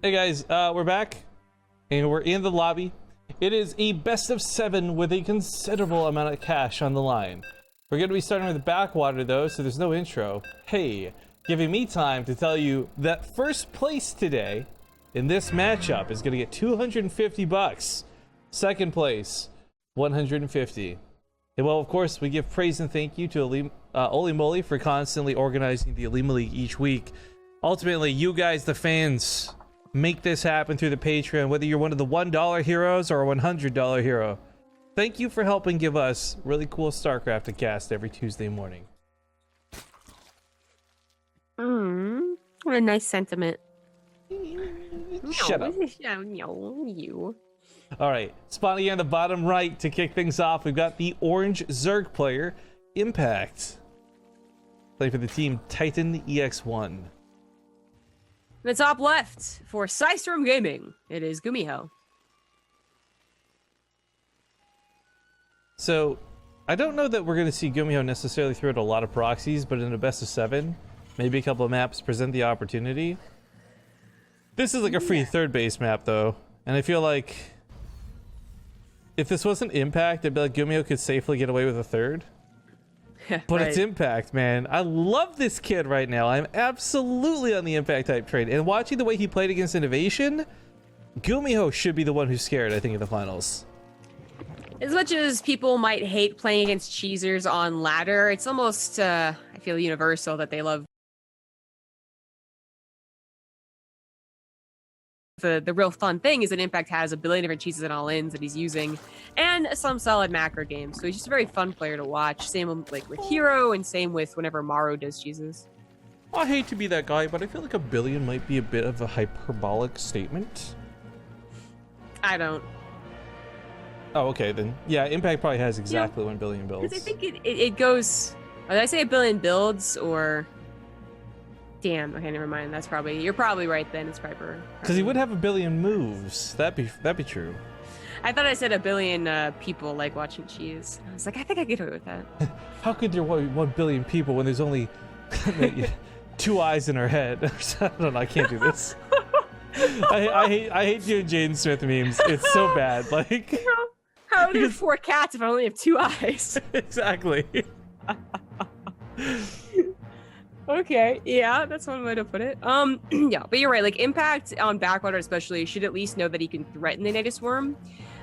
Hey guys, we're back, and we're in the lobby. It is a best of 7 with a considerable amount of cash on the line. We're going to be starting with the backwater though, so there's no intro. Hey, giving me time to tell you that first place today in this matchup is going to get 250 bucks. Second place, 150. And well, of course, we give praise and thank you to Olimoleague for constantly organizing the Olimoleague each week. Ultimately, you guys, the fans, make this happen through the Patreon, whether you're one of the $1 heroes or a $100 hero. Thank you for helping give us really cool StarCraft to cast every Tuesday morning. What a nice sentiment. Shut up. You. All right, spawning on the bottom right to kick things off, we've got the orange Zerg player, Impact. Play for the team Titan EX1. The top left for Systrom Gaming, it is GuMiho. So, I don't know that we're going to see GuMiho necessarily throw out a lot of proxies, but in a best of 7, maybe a couple of maps present the opportunity. This is like a free third base map though, and I feel like if this wasn't Impact, I'd be like GuMiho could safely get away with a third. But It's Impact, man. I love this kid right now. I'm absolutely on the Impact type trade. And watching the way he played against Innovation, GuMiho should be the one who's scared, I think, in the finals. As much as people might hate playing against cheesers on ladder, it's almost, I feel, universal that they love the real fun thing is that Impact has a billion different cheeses and all-ins that he's using, and some solid macro games. So he's just a very fun player to watch. Same like with Hero, and same with whenever Maru does cheeses. I hate to be that guy, but I feel like a billion might be a bit of a hyperbolic statement. I don't. Oh, okay, then. Yeah, Impact probably has exactly 1 billion builds. Because I think it goes... Did I say a billion builds, or... Damn, okay, never mind. That's probably... You're probably right then. It's probably... Because he would have a billion moves. That'd be true. I thought I said a billion people like watching cheese. I was like, I think I get away with that. How could there be 1 billion people when there's only 2 eyes in her head? I don't know, I can't do this. I hate doing Jaden Smith memes. It's so bad. Like... How are there 4 cats if I only have 2 eyes? Exactly. Okay, yeah, that's one way to put it. Yeah, but you're right. Like Impact on backwater, especially, should at least know that he can threaten the Nidus Worm.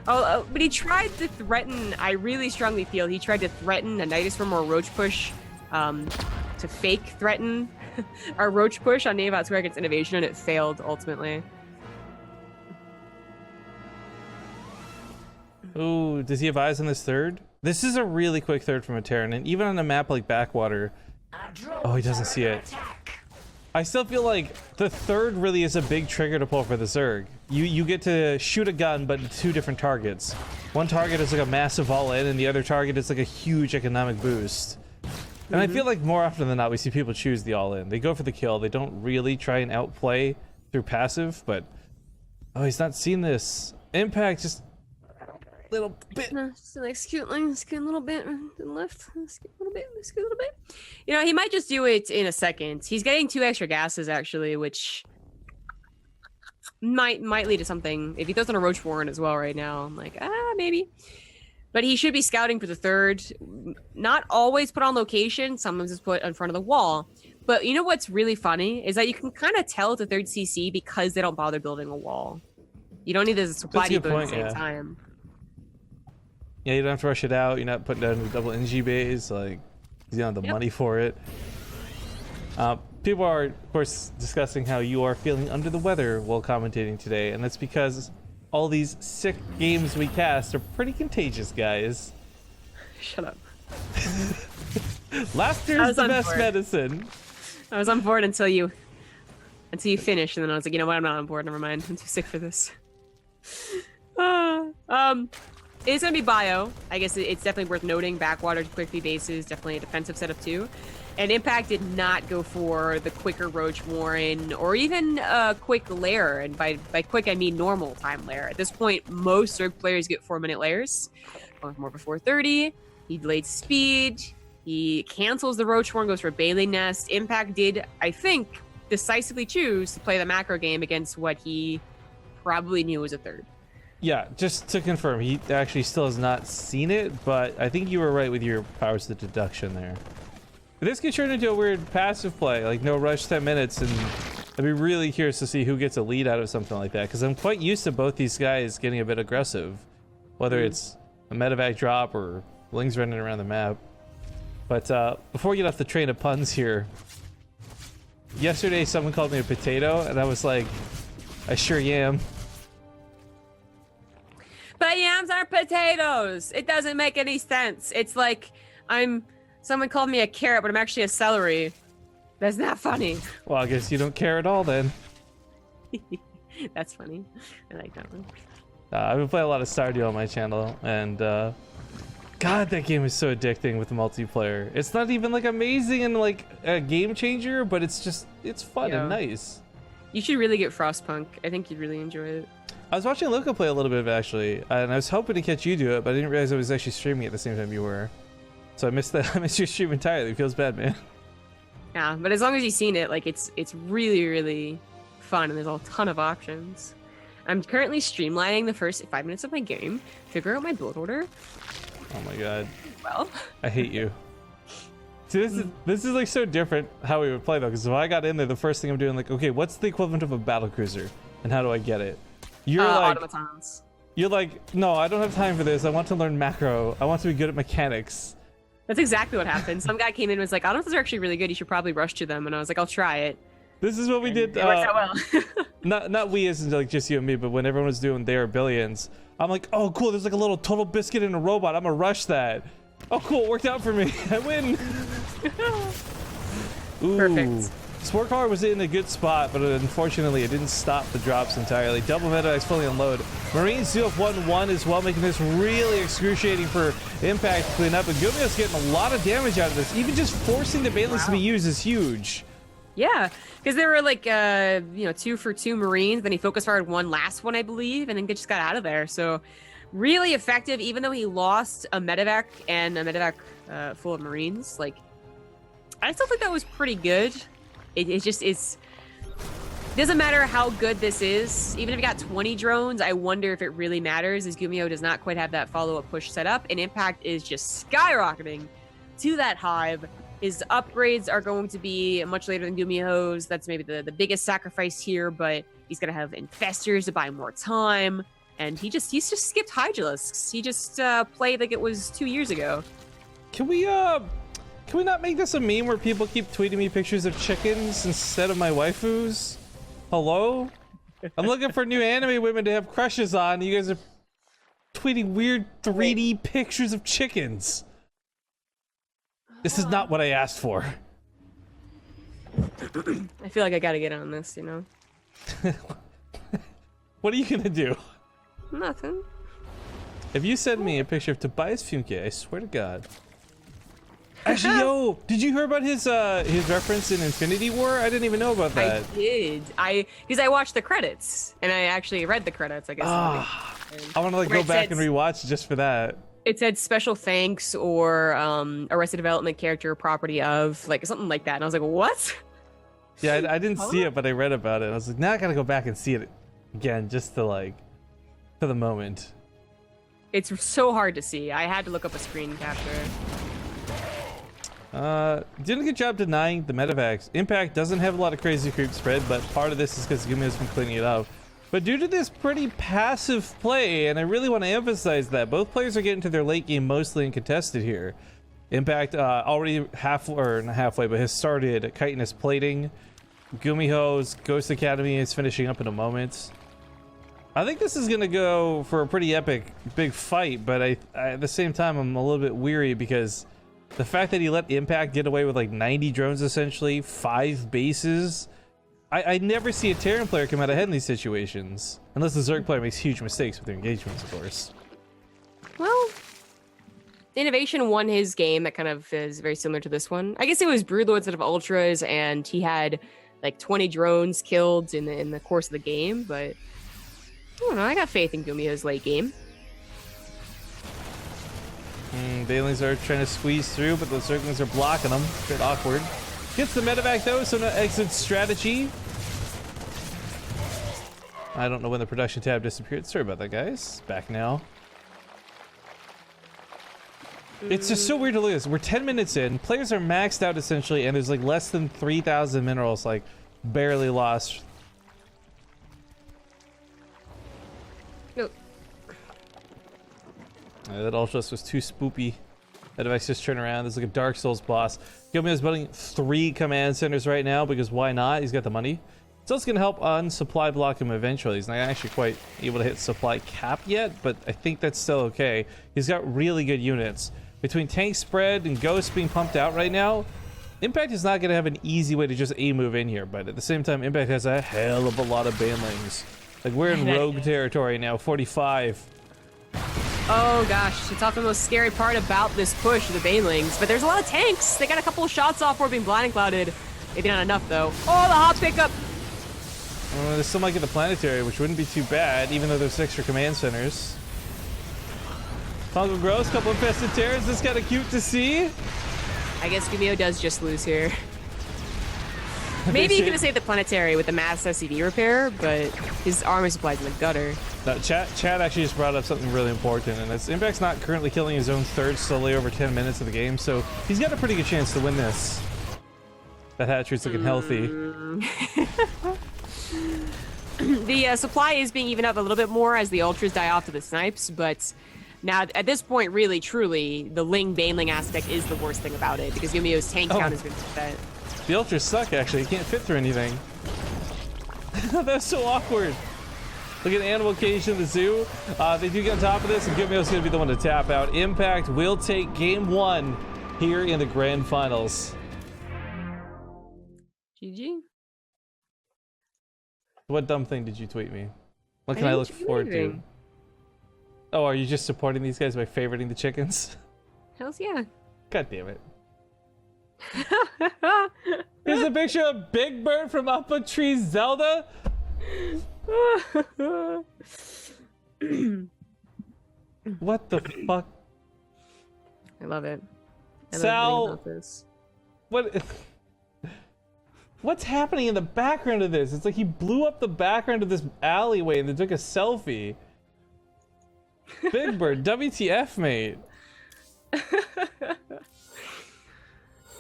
But he tried to threaten. I really strongly feel he tried to threaten a Nidus Worm or a Roach Push, to fake threaten our Roach Push on Nave Square against Innovation, and it failed ultimately. Oh, does he have eyes on this third? This is a really quick third from a Terran, and even on a map like Backwater, oh, he doesn't see it. I still feel like the third really is a big trigger to pull for the Zerg. You get to shoot a gun, but 2 different targets. One target is like a massive all-in, and the other target is like a huge economic boost. And I feel like more often than not, we see people choose the all-in. They go for the kill. They don't really try and outplay through passive, but... Oh, he's not seen this. Impact just... little bit. No, just like scoot a little bit to the left. Scoot a little bit. Scoot a little bit. You know, he might just do it in a second. He's getting 2 extra gases actually, which might lead to something. If he throws on a Roach Warren as well right now, I'm like, maybe. But he should be scouting for the third. Not always put on location. Sometimes it's put in front of the wall. But you know what's really funny is that you can kind of tell it's a third CC because they don't bother building a wall. You don't need the supply depot at the same time. Yeah, you don't have to rush it out. You're not putting down a double NG base. Like, you don't have the money for it. People are, of course, discussing how you are feeling under the weather while commentating today, and that's because all these sick games we cast are pretty contagious, guys. Shut up. Laughter is the best medicine. I was on board until you finished, and then I was like, you know what? I'm not on board. Never mind. I'm too sick for this. It's going to be bio. I guess it's definitely worth noting. Backwater, quick V bases, definitely a defensive setup too. And Impact did not go for the quicker Roach Warren or even a quick lair. And by quick, I mean normal time lair. At this point, most Zerg players get 4-minute lairs. More before 30. He delayed speed. He cancels the Roach Warren, goes for Bailey Nest. Impact did, I think, decisively choose to play the macro game against what he probably knew was a third. Yeah, just to confirm, he actually still has not seen it, but I think you were right with your powers of deduction there. But this could turn into a weird passive play, like no rush 10 minutes, and I'd be really curious to see who gets a lead out of something like that, because I'm quite used to both these guys getting a bit aggressive, whether it's a medevac drop or Lings running around the map. But before we get off the train of puns here, yesterday someone called me a potato, and I was like, I sure am. But yams aren't potatoes. It doesn't make any sense. It's like someone called me a carrot, but I'm actually a celery. That's not funny. Well, I guess you don't care at all then. That's funny. I like that one. I've been playing a lot of Stardew on my channel, and God, that game is so addicting with the multiplayer. It's not even like amazing and like a game changer, but it's fun and nice. You should really get Frostpunk. I think you'd really enjoy it. I was watching Luca play a little bit of it, actually, and I was hoping to catch you do it, but I didn't realize I was actually streaming at the same time you were. So I missed that. I missed your stream entirely. It feels bad, man. Yeah, but as long as you've seen it, like it's really, really fun, and there's a ton of options. I'm currently streamlining the first 5 minutes of my game, figure out my build order. Oh my god. Well, I hate you. See, this is like so different how we would play though, because if I got in there, the first thing I'm doing, like, okay, what's the equivalent of a battle cruiser, and how do I get it? You're like, automatons. You're like, no, I don't have time for this. I want to learn macro. I want to be good at mechanics. That's exactly what happened. Some guy came in and was like, I don't know if those are actually really good. You should probably rush to them. And I was like, I'll try it. This is what we did. It worked out well. not we as in like just you and me, but when everyone was doing their billions, I'm like, oh cool, there's like a little total biscuit in a robot. I'm gonna rush that. Oh cool, it worked out for me. I win. Ooh. Perfect. Sport car was in a good spot, but unfortunately it didn't stop the drops entirely. Double medevacs fully unload. Marines do have 1-1 as well, making this really excruciating for Impact to clean up. And GuMiho's getting a lot of damage out of this. Even just forcing the Banelings to be used is huge. Yeah, because there were like 2 for 2 Marines. Then he focus fired one last one, I believe, and then just got out of there. So really effective, even though he lost a medevac and a medevac full of Marines. Like, I still think that was pretty good. It doesn't matter how good this is. Even if you got 20 drones, I wonder if it really matters, as GuMiho does not quite have that follow-up push set up, and Impact is just skyrocketing to that hive. His upgrades are going to be much later than GuMiho's. That's maybe the biggest sacrifice here, but he's going to have infestors to buy more time, and he's just skipped Hydralisks. He just played like it was 2 years ago. Can we not make this a meme where people keep tweeting me pictures of chickens instead of my waifus? Hello? I'm looking for new anime women to have crushes on. You guys are tweeting weird 3D pictures of chickens. This is not what I asked for. I feel like I gotta get on this, you know? What are you gonna do? Nothing. If you send me a picture of Tobias Funke, I swear to God. Actually, yo, did you hear about his reference in Infinity War? I didn't even know about that. I did. Because I watched the credits, and I actually read the credits, I guess. I want to like go back and rewatch just for that. It said special thanks or Arrested Development character or property of, like something like that. And I was like, what? Yeah, I didn't see it, but I read about it. I was like, now I gotta go back and see it again just to like, for the moment. It's so hard to see. I had to look up a screen capture. Did a good job denying the medevacs. Impact doesn't have a lot of crazy creep spread, but part of this is because GuMiho's been cleaning it up. But due to this pretty passive play, and I really want to emphasize that, both players are getting to their late game mostly uncontested here. Impact already not halfway, but has started chitinous plating. GuMiho's Ghost Academy is finishing up in a moment. I think this is going to go for a pretty epic big fight, but I at the same time I'm a little bit weary because the fact that he let Impact get away with like 90 drones essentially, 5 bases. I never see a Terran player come out ahead in these situations. Unless the Zerg player makes huge mistakes with their engagements, of course. Well, Innovation won his game that kind of is very similar to this one. I guess it was Broodlord instead of Ultras, and he had like 20 drones killed in the course of the game, but I don't know, I got faith in GuMiho's late game. Banelings are trying to squeeze through, but the Zerglings are blocking them. A bit awkward. Gets the medevac though, so no exit strategy. I don't know when the production tab disappeared. Sorry about that, guys. Back now. It's just so weird to look at this. We're 10 minutes in. Players are maxed out essentially, and there's like less than 3,000 minerals, like barely lost. Nope. That Ultras was too spoopy. That device just turn around. There's like a Dark Souls boss. GuMiho's building 3 command centers right now because why not? He's got the money. It's also going to help on supply block him eventually. He's not actually quite able to hit supply cap yet, but I think that's still okay. He's got really good units. Between tank spread and ghosts being pumped out right now, Impact is not going to have an easy way to just A-move in here, but at the same time, Impact has a hell of a lot of banelings. Like, we're in rogue territory now, 45. Oh gosh, it's often the most scary part about this push, the banelings. But there's a lot of tanks. They got a couple of shots off for being blind and clouded. Maybe not enough though. Oh, the hot pickup. They still might get the planetary, which wouldn't be too bad, even though there's extra command centers. Tongo Gross, couple of infested terrors. This kind of cute to see. I guess GuMiho does just lose here. Maybe he could have saved the planetary with the mass SCV repair, but his armor supply's in the gutter. No, Chad actually just brought up something really important, and it's Impact's not currently killing his own third slowly over 10 minutes of the game, so he's got a pretty good chance to win this. That hatchery's looking healthy. The supply is being evened up a little bit more as the ultras die off to the snipes, but now at this point, really, truly, the Ling Baneling aspect is the worst thing about it, because GuMiho's tank count has been set. The ultras suck, actually. You can't fit through anything. That's so awkward. Look at Animal Cage in the zoo. They do get on top of this, and GuMiho's going to be the one to tap out. Impact will take game 1 here in the grand finals. GG. What dumb thing did you tweet me? What can I look forward to? Oh, are you just supporting these guys by favoriting the chickens? Hells yeah. God damn it. Here's a picture of Big Bird from Up a Tree Zelda. What the fuck? I love it. Sal, what's happening in the background of this? It's like he blew up the background of this alleyway and then took a selfie. Big Bird, WTF, mate.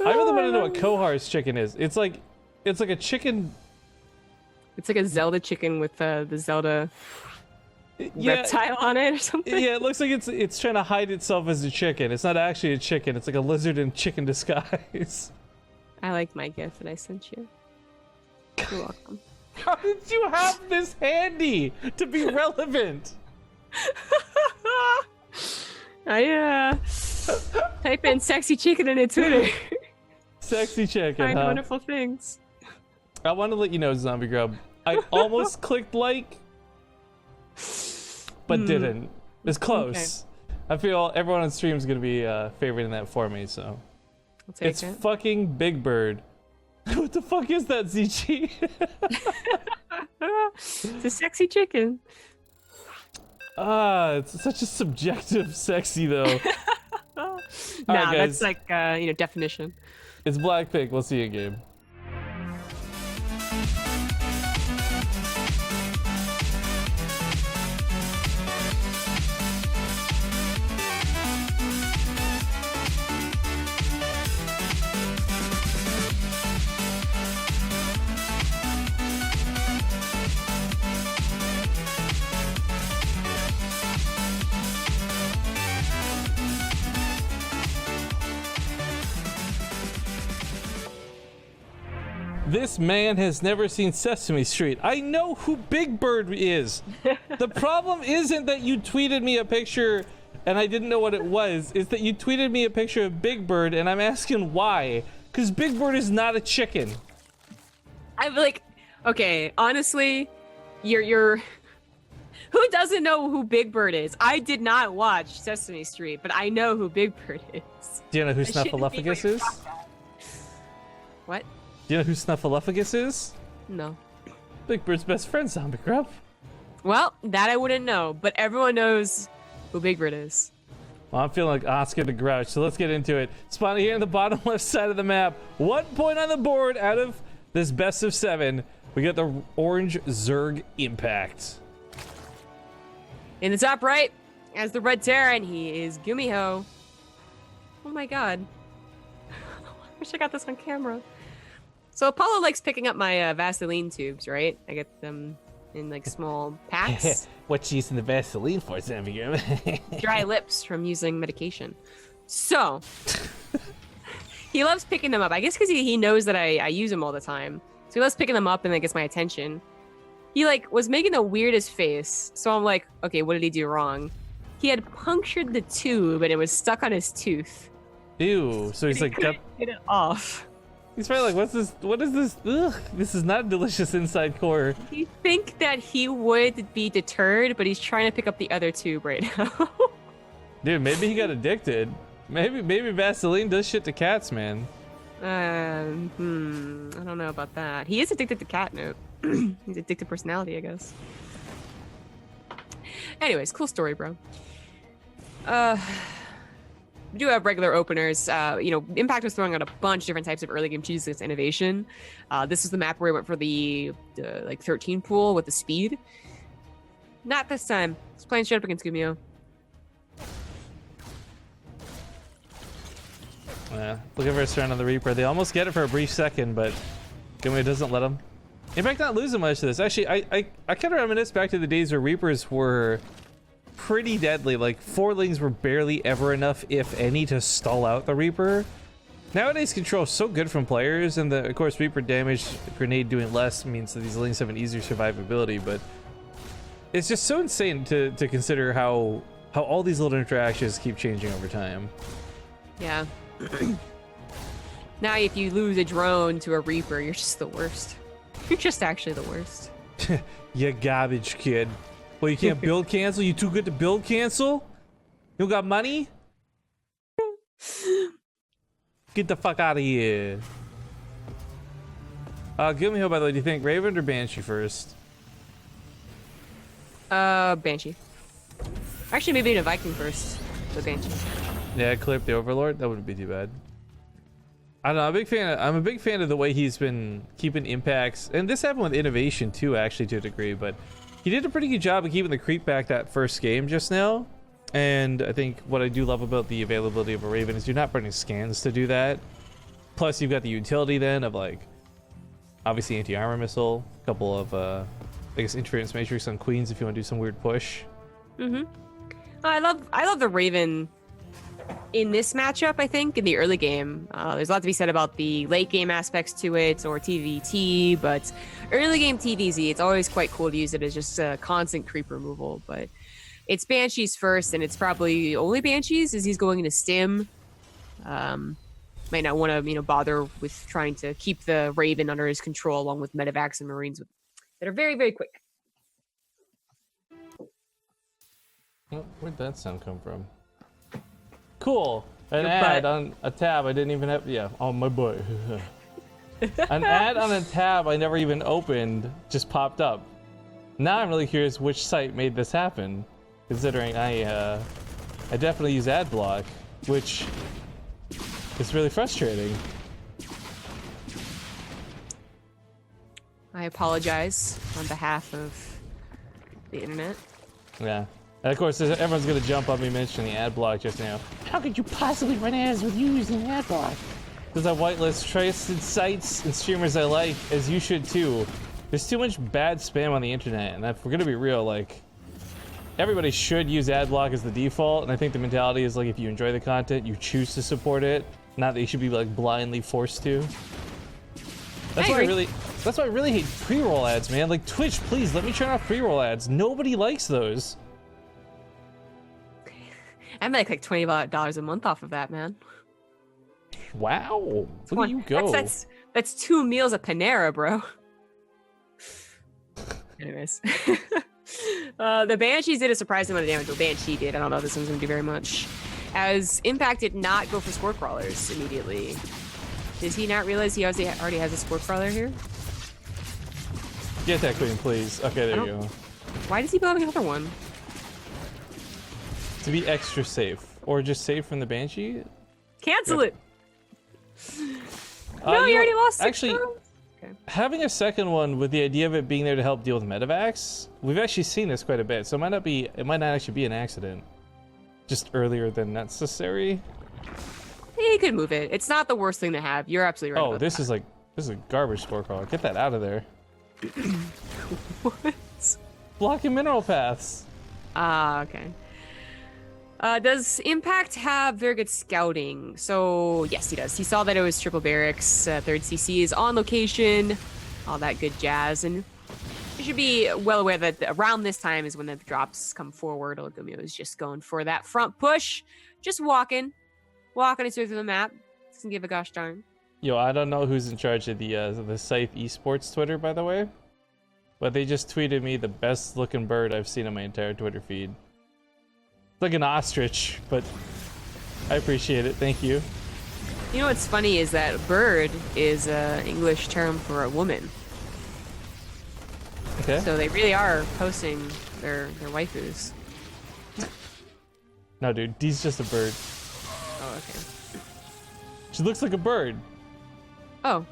I really want to know what Kohar's chicken is. It's like a chicken. It's like a Zelda chicken with the Zelda reptile on it or something. Yeah, it looks like it's trying to hide itself as a chicken. It's not actually a chicken. It's like a lizard in chicken disguise. I like my gift that I sent you. You're welcome. How did you have this handy to be relevant? I type in sexy chicken in Twitter. Sexy chicken, Find wonderful things. I want to let you know, Zombie Grub, I almost clicked like, but didn't. It's close. Okay. I feel everyone on stream is going to be favoriting that for me, so. I'll take it. Fucking Big Bird. What the fuck is that, ZG? It's a sexy chicken. It's such a subjective sexy, though. Nah, right, that's like, definition. It's Blackpink. We'll see you in game. This man has never seen Sesame Street. I know who Big Bird is. The problem isn't that you tweeted me a picture and I didn't know what it was. It's that you tweeted me a picture of Big Bird and I'm asking why. Because Big Bird is not a chicken. I'm like, okay, honestly, you're... Who doesn't know who Big Bird is? I did not watch Sesame Street, but I know who Big Bird is. Do you know who Snuffleupagus is? What? Do you know who Snuffleupagus is? No. Big Bird's best friend, Zombie Grub. Well, that I wouldn't know, but everyone knows who Big Bird is. Well, I'm feeling like Oscar the Grouch, so let's get into it. Spawning here in the bottom left side of the map. 1 point on the board out of this best of 7. We get the orange Zerg Impact. In the top right, as the red Terran, he is GuMiho. Oh my god. I wish I got this on camera. So Apollo likes picking up my Vaseline tubes, right? I get them in like small packs. What you using the Vaseline for, Sammy? Dry lips from using medication. So he loves picking them up. I guess because he knows that I use them all the time. So he loves picking them up and that gets my attention. He like was making the weirdest face. So I'm like, okay, what did he do wrong? He had punctured the tube and it was stuck on his tooth. Ew. So he's like, get it off. He's probably like, what's this? What is this? Ugh, this is not delicious inside core. You think that he would be deterred, but he's trying to pick up the other tube right now. Dude, maybe he got addicted. Maybe Vaseline does shit to cats, man. I don't know about that. He is addicted to catnip. He's addicted personality, I guess. Anyways, cool story, bro. We do have regular openers. You know, Impact was throwing out a bunch of different types of early game cheeses against innovation. This is the map where we went for the like 13 pool with the speed. Not this time. It's playing straight up against GuMiho. Yeah, looking for a turn on the Reaper. They almost get it for a brief second, but GuMiho doesn't let them. Impact not losing much to this. Actually, I kind of reminisce back to the days where Reapers were pretty deadly. Like 4-lings were barely ever enough, if any, to stall out the Reaper. Nowadays, control is so good from players, and of course Reaper damage grenade doing less means that these lings have an easier survivability. But it's just so insane to consider how all these little interactions keep changing over time. Yeah. Now, if you lose a drone to a Reaper, you're just the worst. You're just actually the worst. You garbage kid. Well, you can't build cancel? You too good to build cancel? You got money? Get the fuck out of here. GuMiho, by the way, do you think Raven or Banshee first? Banshee. Actually, maybe a Viking first. The Banshee. Yeah, clip the Overlord. That wouldn't be too bad. I don't know. I'm a big fan of the way he's been keeping impacts, and this happened with innovation too, actually, to a degree. But he did a pretty good job of keeping the creep back that first game just now. And I think what I do love about the availability of a Raven is you're not burning scans to do that. Plus, you've got the utility then of like, obviously anti-armor missile, a couple of I guess interference matrix on queens if you want to do some weird push. I love the Raven in this matchup. I think in the early game, there's a lot to be said about the late game aspects to it, or TvT, but early game TvZ, it's always quite cool to use it as just a constant creep removal. But it's Banshees first, and it's probably only Banshees as he's going into stim. Might not want to bother with trying to keep the Raven under his control, along with medevacs and marines that are very, very quick. Where'd that sound come from? Cool. An ad on a tab I didn't even have. Yeah, on my butt. An ad on a tab I never even opened just popped up. Now I'm really curious which site made this happen, considering I definitely use ad block, which is really frustrating. I apologize on behalf of the internet. Yeah. And of course, everyone's gonna jump on me mentioning ad block just now. How could you possibly run ads with you using ad block? Because I whitelist trusted sites and streamers I like, as you should too. There's too much bad spam on the internet, and if we're gonna be real, like, everybody should use ad block as the default. And I think the mentality is like, if you enjoy the content, you choose to support it, not that you should be like blindly forced to. That's why I really hate pre-roll ads, man. Like, Twitch, please let me turn off pre-roll ads. Nobody likes those. I make like $20 a month off of that, man. Wow, where do you go? That's 2 meals at Panera, bro. Anyways, the Banshees did a surprising amount of damage. Well, Banshee did. I don't know if this one's gonna do very much. As Impact did not go for score crawlers immediately. Does he not realize he already has a score crawler here? Get that queen, please. Okay, there you go. Why does he build another one? To be extra safe. or just save from the Banshee. Cancel it. No, you already lost 6 actually. turns. Okay. Having a second one with the idea of it being there to help deal with medevacs, we've actually seen this quite a bit, so it might not actually be an accident. Just earlier than necessary. Yeah, you could move it. It's not the worst thing to have. You're absolutely right. Oh, this is a garbage scorecard. Get that out of there. What? Blocking mineral paths. Ah, okay. Does Impact have very good scouting? So, yes, he does. He saw that it was triple barracks, 3rd CC is on location, all that good jazz, and you should be well aware that around this time is when the drops come forward. GuMiho is just going for that front push, just walking his way through the map. Doesn't give a gosh darn. Yo, I don't know who's in charge of the Scythe Esports Twitter, by the way, but they just tweeted me the best looking bird I've seen on my entire Twitter feed. It's like an ostrich, but I appreciate it. Thank you. You know what's funny is that bird is an English term for a woman. Okay. So they really are posting their waifus. No, dude, Dee's just a bird. Oh, okay. She looks like a bird. Oh.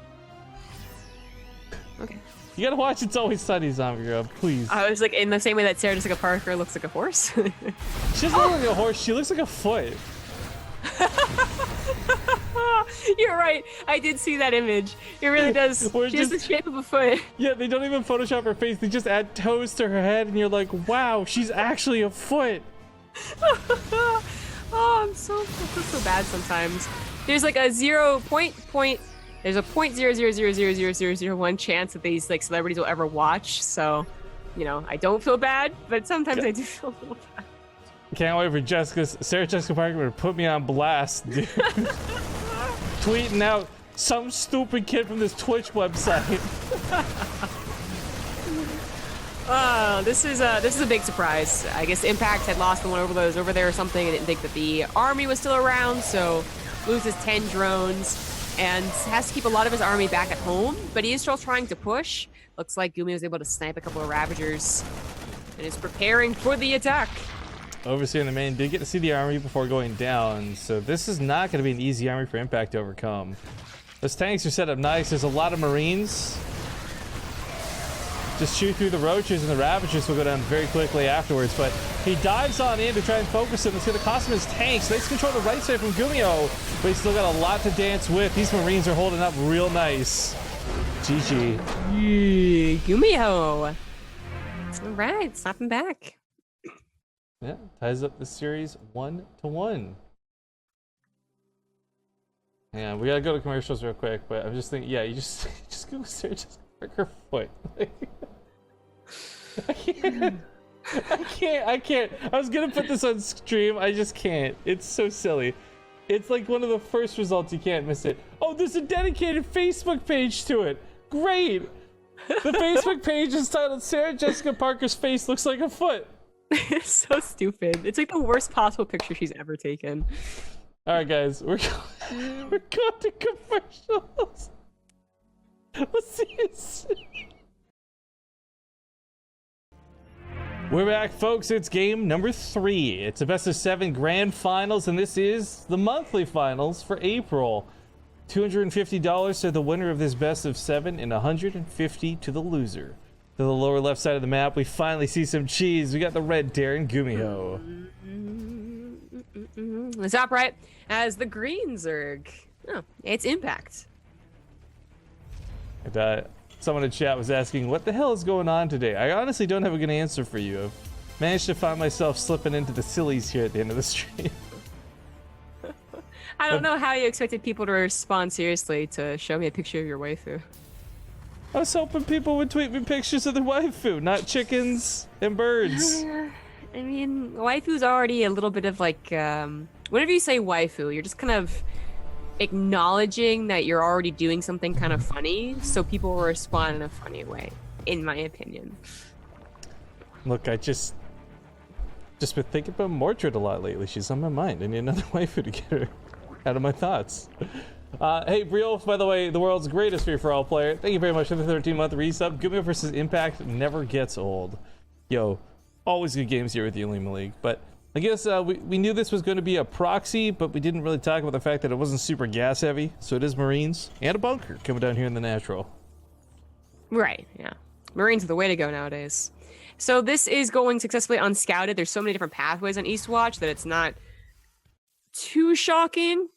Okay. You gotta watch It's Always Sunny, Zombie Girl, please. I was like, in the same way that Sarah Jessica Parker looks like a horse. She doesn't look like a horse, she looks like a foot. You're right. I did see that image. It really does. She has the shape of a foot. Yeah, they don't even Photoshop her face, they just add toes to her head, and you're like, wow, she's actually a foot. Oh, I feel so bad sometimes. There's like a there's a 0.0000001 chance that these like celebrities will ever watch. So, you know, I don't feel bad, but sometimes I do feel a little bad. Can't wait for Sarah Jessica Parker to put me on blast, dude. Tweeting out some stupid kid from this Twitch website. This is a big surprise. I guess Impact had lost the one over there or something. I didn't think that the army was still around, so loses 10 drones and has to keep a lot of his army back at home. But he is still trying to push. Looks like GuMiho was able to snipe a couple of Ravagers and is preparing for the attack. Overseer and the main did get to see the army before going down, so this is not going to be an easy army for Impact to overcome. Those tanks are set up nice. There's a lot of Marines. Just shoot through the Roaches, and the Ravagers will go down very quickly afterwards, but he dives on in to try and focus him. It's going to cost him his tanks. They control the right side from GuMiho, but he's still got a lot to dance with. These Marines are holding up real nice. GG. GuMiho. All right, snapping back. Yeah, ties up the series 1-1. Yeah, we gotta go to commercials real quick, but I'm just thinking, yeah, you just go Sarah Jessica Parker foot. I can't. I was gonna put this on stream, I just can't. It's so silly. It's like one of the first results, you can't miss it. Oh, there's a dedicated Facebook page to it. Great! The Facebook page is titled Sarah Jessica Parker's face looks like a foot. It's so stupid. It's like the worst possible picture she's ever taken. All right, guys, we're going to commercials. Let's see this. We're back, folks. It's game number 3. It's a best of 7 grand finals, and this is the monthly finals for April. $250 to the winner of this best of 7 and $150 to the loser. To the lower left side of the map, we finally see some cheese. We got the red Darren GuMiho. The top right has the green Zerg. Oh, it's Impact. And, someone in chat was asking, what the hell is going on today? I honestly don't have a good answer for you. I've managed to find myself slipping into the sillies here at the end of the stream. I don't know how you expected people to respond seriously to show me a picture of your waifu. I was hoping people would tweet me pictures of their waifu, not chickens and birds. I mean, waifu's already a little bit of like, whenever you say waifu, you're just kind of acknowledging that you're already doing something kind of funny, so people will respond in a funny way, in my opinion. Look, I just been thinking about Mordred a lot lately. She's on my mind. I need another waifu to get her out of my thoughts. Hey, Briolf, by the way, the world's greatest free-for-all player. Thank you very much for the 13-month resub. GuMiho versus Impact never gets old. Yo, always good games here with the Olimoleague. But I guess we knew this was going to be a proxy, but we didn't really talk about the fact that it wasn't super gas heavy. So it is Marines and a bunker coming down here in the natural. Right, yeah. Marines are the way to go nowadays. So this is going successfully unscouted. There's so many different pathways on Eastwatch that it's not too shocking.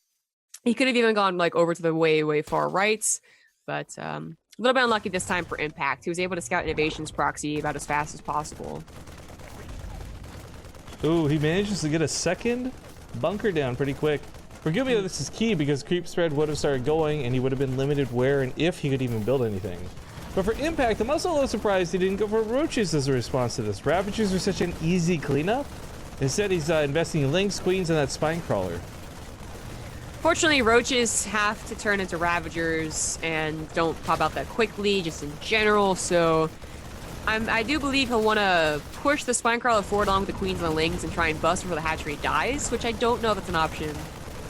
He could have even gone like over to the way far rights, but a little bit unlucky this time for Impact. He was able to scout Innovations proxy about as fast as possible. Ooh, he manages to get a second bunker down pretty quick. For GuMiho, this is key because creep spread would have started going and he would have been limited where and if he could even build anything. But for Impact, I'm also a little surprised he didn't go for Roaches as a response to this. Ravagers are such an easy cleanup. Instead, he's investing in Lynx, Queens, and that Spine Crawler. Fortunately, Roaches have to turn into Ravagers and don't pop out that quickly, just in general, so I do believe he'll want to push the Spine Crawler forward along with the Queens and the Lynx and try and bust before the hatchery dies, which I don't know if it's an option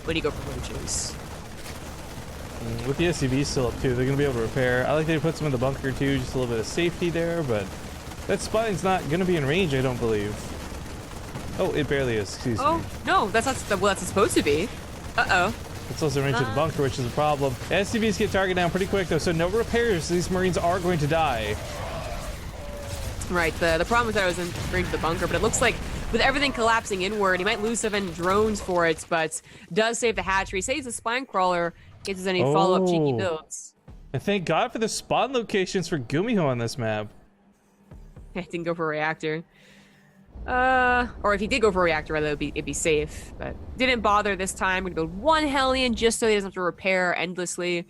when you go for Roaches. With the SCV still up too, they're going to be able to repair. I like that he puts them in the bunker too, just a little bit of safety there, but that Spine's not going to be in range, I don't believe. Oh, it barely is, excuse me. Oh, no, that's not, well, that's supposed to be. Uh-oh. It's also in range of the bunker, which is a problem. SCVs get targeted down pretty quick though, so no repairs. These Marines are going to die. Right, the problem is that I was in range of the bunker, but it looks like with everything collapsing inward, he might lose 7 drones for it, but does save the hatchery, saves the Spine Crawler, gives us any follow-up cheeky builds. And thank God for the spawn locations for GuMiho on this map. I didn't go for a reactor. Or if he did go for a reactor, rather, it'd be safe, but didn't bother this time. We're gonna build 1 Hellion just so he doesn't have to repair endlessly.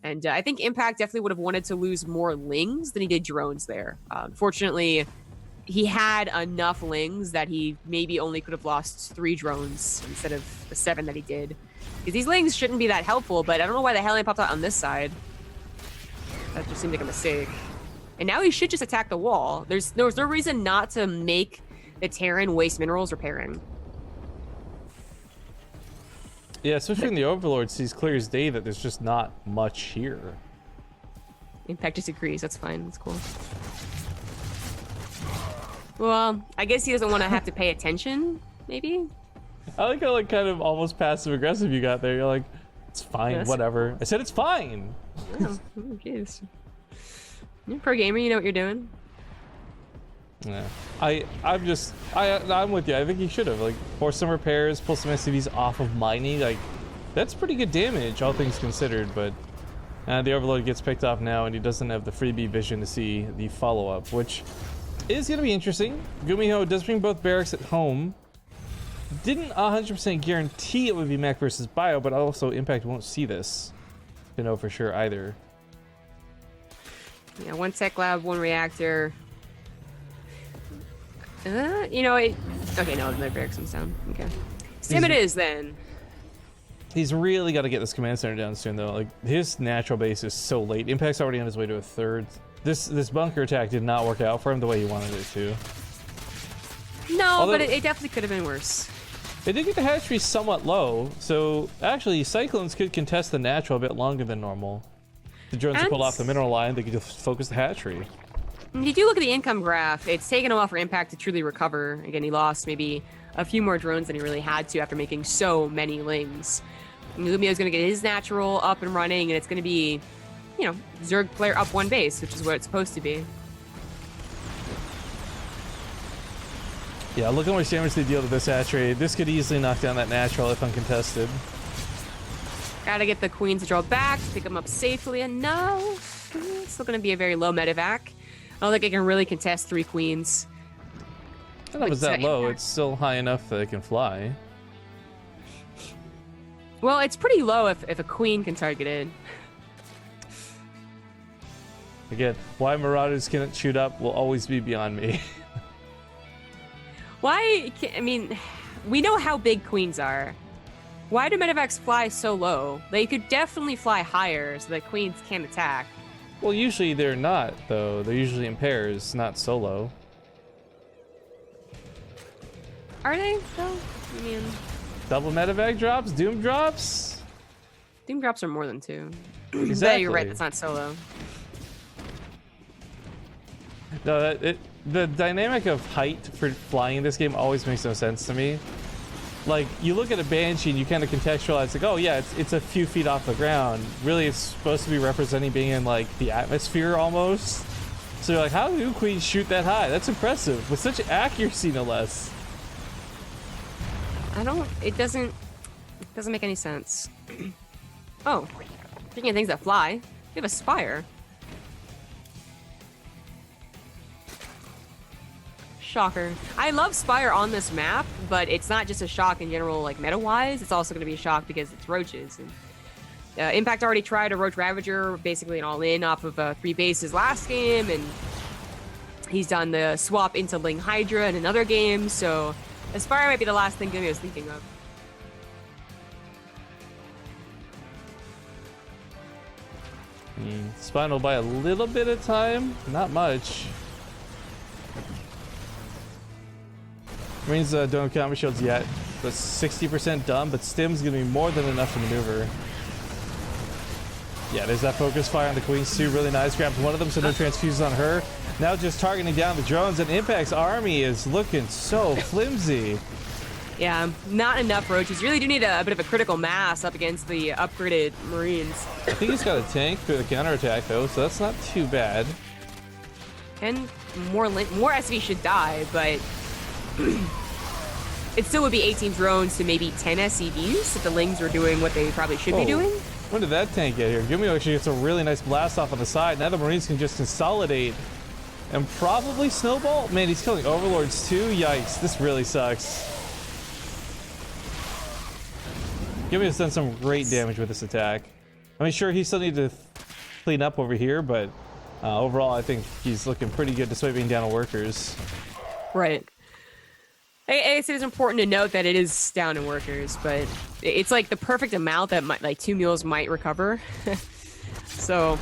And I think Impact definitely would have wanted to lose more Lings than he did drones there. Unfortunately, he had enough Lings that he maybe only could have lost 3 drones instead of the 7 that he did. Because these Lings shouldn't be that helpful, but I don't know why the Hellion popped out on this side. That just seemed like a mistake. And now he should just attack the wall. There's no reason not to make the Terran waste minerals repairing. Yeah, especially when the Overlord sees clear as day that there's just not much here. Impact disagrees. That's fine. That's cool. Well, I guess he doesn't want to have to pay attention, maybe? I like how, like, kind of almost passive-aggressive you got there. You're like, it's fine, Yes. whatever. I said it's fine. Oh, jeez. You're a pro gamer. You know what you're doing. Yeah, I'm with you. I think he should have like forced some repairs, pull some SCVs off of mining. Like, that's pretty good damage, all things considered. But the Overload gets picked off now, and he doesn't have the freebie vision to see the follow-up, which is going to be interesting. GuMiho does bring both barracks at home. Didn't 100% guarantee it would be mech versus bio, but also Impact won't see this to know for sure either. Yeah, 1 tech lab, 1 reactor. You know, okay, no, the barracks comes down. Okay. Sim it is then. He's really got to get this command center down soon, though. Like, his natural base is so late. Impact's already on his way to a 3rd. This bunker attack did not work out for him the way he wanted it to. No, but it definitely could have been worse. They did get the hatchery somewhat low, so actually Cyclones could contest the natural a bit longer than normal. The drones pulled off the mineral line, they could just focus the hatchery. If you look at the income graph, it's taken a while for Impact to truly recover. Again, he lost maybe a few more drones than he really had to after making so many Lings. GuMiho's going to get his natural up and running, and it's going to be, you know, Zerg player up 1 base, which is what it's supposed to be. Yeah, look how much damage they deal to this hatchery. This could easily knock down that natural if uncontested. Gotta get the Queens to draw back, pick them up safely enough. It's still going to be a very low medevac. I don't think I can really contest 3 Queens. I don't know if it's that low. It's still high enough that it can fly. Well, it's pretty low if a Queen can target it. Again, why Marauders can't shoot up will always be beyond me. Why? I mean, we know how big Queens are. Why do medevacs fly so low? They could definitely fly higher so that Queens can't attack. Well, usually they're not, though. They're usually in pairs, not solo. Are they, though? I mean... Double medevac drops? Doom drops? Doom drops are more than 2. Exactly. Yeah, you're right, that's not solo. No, the dynamic of height for flying in this game always makes no sense to me. Like, you look at a Banshee and you kind of contextualize, like, oh yeah, it's a few feet off the ground. Really, it's supposed to be representing being in, like, the atmosphere almost. So you're like, how do Queens shoot that high? That's impressive. With such accuracy, no less. It doesn't make any sense. Oh, speaking of things that fly, we have a spire. Shocker. I love Spire on this map, but it's not just a shock in general, like meta-wise. It's also going to be a shock because it's roaches. And, Impact already tried a Roach Ravager, basically an all-in off of 3 bases last game, and he's done the swap into Ling Hydra in another game, so Spire might be the last thing GuMiho was thinking of. Spine will buy a little bit of time, not much. Marines don't have combat shields yet, but 60% done, but Stim's gonna be more than enough to maneuver. Yeah, there's that focus fire on the Queens too, really nice. Grabbed one of them, so no transfuses on her. Now just targeting down the drones, and Impact's army is looking so flimsy. Yeah, not enough roaches. You really do need a bit of a critical mass up against the upgraded Marines. I think he's got a tank for the counterattack though, so that's not too bad. And more SV should die, but it still would be 18 drones to maybe 10 SCVs if the Lings were doing what they probably should be doing. When did that tank get here? GuMiho actually gets a really nice blast off on the side. Now the Marines can just consolidate and probably snowball. Man, he's killing Overlords too. Yikes, this really sucks. GuMiho's done some great damage with this attack. I mean, sure, he still needs to clean up over here, but overall, I think he's looking pretty good despite being down on workers. Right. I guess it is important to note that it is down in workers, but it's like the perfect amount that like 2 mules might recover. So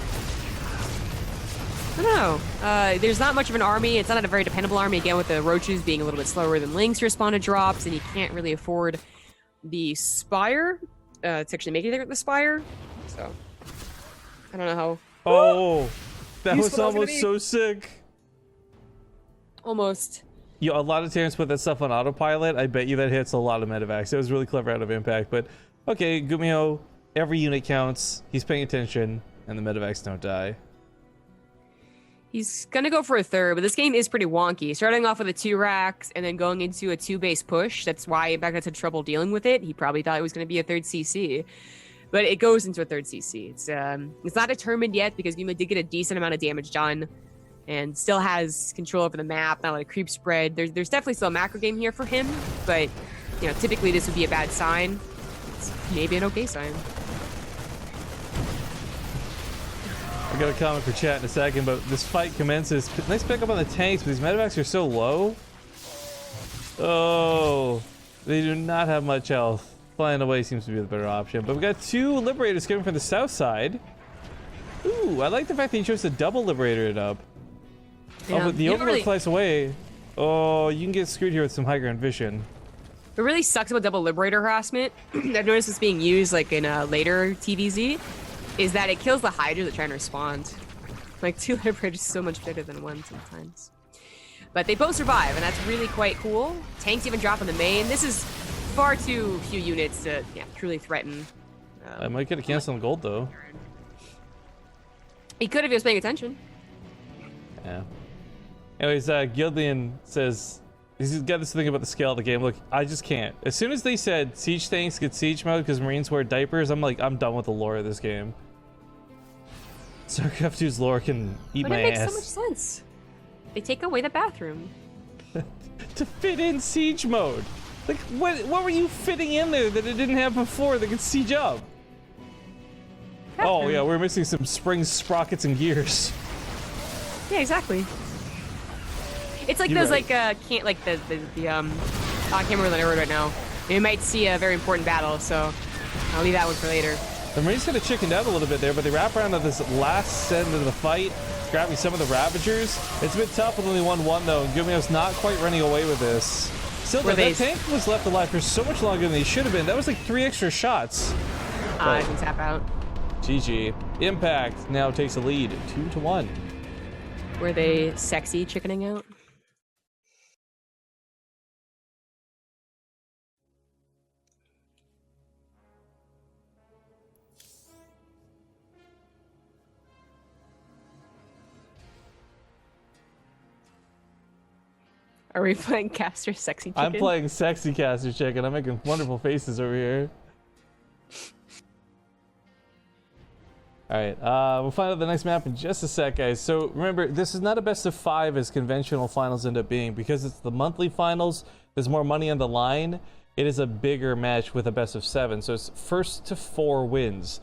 I don't know. There's not much of an army. It's not a very dependable army, again, with the roaches being a little bit slower than Lings to respond to drops, and you can't really afford the Spire to actually make it with the Spire. So I don't know how. Oh, that was almost so sick. Almost. You know, a lot of times put that stuff on autopilot. I bet you that hits a lot of medevacs. It was really clever out of Impact, but okay, GuMiho, every unit counts. He's paying attention, and the medevacs don't die. He's gonna go for a third, but this game is pretty wonky. Starting off with a 2 racks and then going into a 2 base push. That's why Impact had such trouble dealing with it. He probably thought it was gonna be a 3rd CC, but it goes into a 3rd CC. It's not determined yet because GuMiho did get a decent amount of damage done and still has control over the map, not a lot of creep spread. There's definitely still a macro game here for him, but you know, typically this would be a bad sign. It's maybe an okay sign. I got a comment for chat in a second, but this fight commences. Nice pickup on the tanks, but these medevacs are so low. Oh, they do not have much health. Flying away seems to be the better option. But we got 2 Liberators coming from the south side. Ooh, I like the fact that he chose to double Liberator it up. Yeah, oh, but the Overlord flies away. Oh, you can get screwed here with some high ground vision. What really sucks about double Liberator harassment, I've noticed this being used like in later TvZ, is that it kills the Hydra that try and respond. Like 2 Liberators is so much better than 1 sometimes. But they both survive, and that's really quite cool. Tanks even drop in the main. This is far too few units to truly threaten. I might get a cancel on gold though. He could if he was paying attention. Yeah. Anyways, Gildlian says he's got this thing about the scale of the game. Look, I just can't. As soon as they said siege tanks get siege mode because Marines wear diapers, I'm like, I'm done with the lore of this game. StarCraft 2's lore can eat but my it makes ass. so much sense. They take away the bathroom. To fit in siege mode. Like, what were you fitting in there that it didn't have before that could siege up? Oh yeah, we're missing some springs, sprockets, and gears. Yeah, exactly. It's like those like I can't remember the word right now. You might see a very important battle, so I'll leave that one for later. The Marines kind of chickened out a little bit there, but they wrap around to this last end of the fight, grabbing some of the Ravagers. It's a bit tough with only 1-1 though, and GuMiho's not quite running away with this. Still, that tank was left alive for so much longer than he should have been. That was like 3 extra shots. I can tap out. GG. Impact now takes a lead, 2-1. Were they sexy chickening out? Are we playing Caster Sexy Chicken? I'm playing Sexy Caster Chicken. I'm making wonderful faces over here. Alright, we'll find out the next map in just a sec, guys. So remember, this is not a best of 5 as conventional finals end up being. Because it's the monthly finals, there's more money on the line. It is a bigger match with a best of 7. So it's first to 4 wins.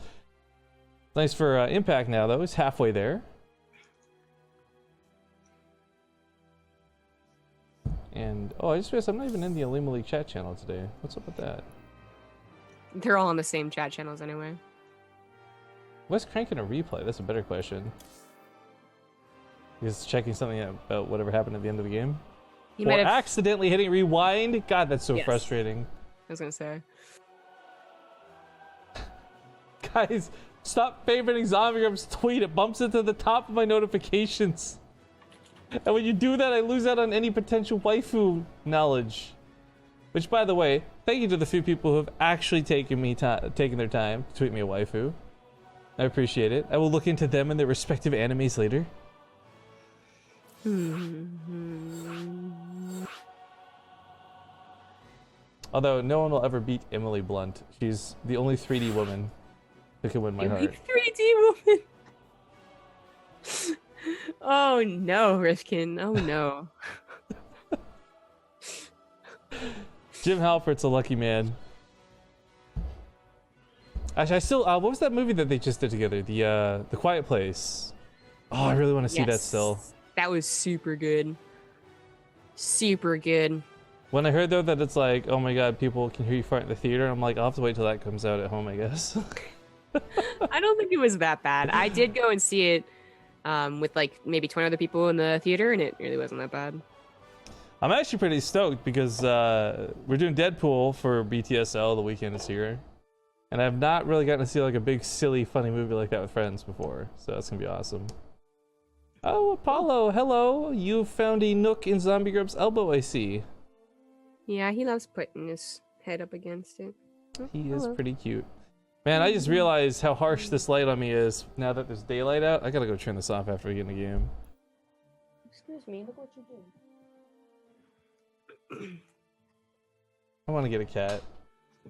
Nice for Impact now, though. He's halfway there. And, oh, I just realized I'm not even in the Olimoleague chat channel today. What's up with that? They're all on the same chat channels anyway. What's cranking a replay? That's a better question. He's checking something about whatever happened at the end of the game? He Or might have... accidentally hitting rewind? God, that's so Yes. frustrating. I was gonna say. Guys, stop favoriting Zombie Grub's tweet. It bumps into the top of my notifications. And when you do that, I lose out on any potential waifu knowledge. Which, by the way, thank you to the few people who have actually taken their time to tweet me a waifu. I appreciate it. I will look into them and their respective animes later. Although no one will ever beat Emily Blunt. She's the only 3D woman who can win my heart. 3D woman. Oh no, Rifkin. Oh no. Jim Halpert's a lucky man. Actually, I still. What was that movie that they just did together? The Quiet Place. Oh, I really want to see that still. That was super good. Super good. When I heard though that it's like, oh my god, people can hear you fart in the theater, I'm like, I'll have to wait till that comes out at home, I guess. I don't think it was that bad. I did go and see it with like maybe 20 other people in the theater, and it really wasn't that bad. I'm actually pretty stoked because we're doing Deadpool for BTSL. The weekend is here. And I've not really gotten to see like a big, silly, funny movie like that with friends before. So that's going to be awesome. Oh, Apollo, hello. You found a nook in Zombie Grub's elbow, I see. Yeah, he loves putting his head up against it. Oh, He is hello. pretty cute. Man, I just realized how harsh this light on me is now that there's daylight out. I got to go turn this off after we get in the game. Excuse me, look what you did. I want to get a cat.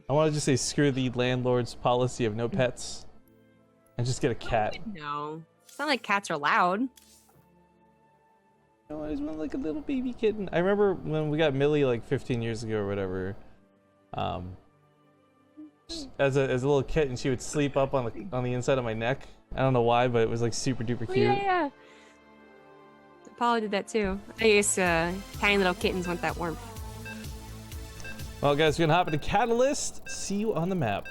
I want to just say screw the landlord's policy of no pets and just get a cat. No. It's not like cats are loud. No, I just want like a little baby kitten. I remember when we got Millie like 15 years ago or whatever. As a little kitten, she would sleep up on the inside of my neck. I don't know why, but it was like super duper cute. Yeah. Apollo did that too. I guess tiny little kittens want that warmth. Well, guys, we're gonna hop into Catalyst. See you on the map.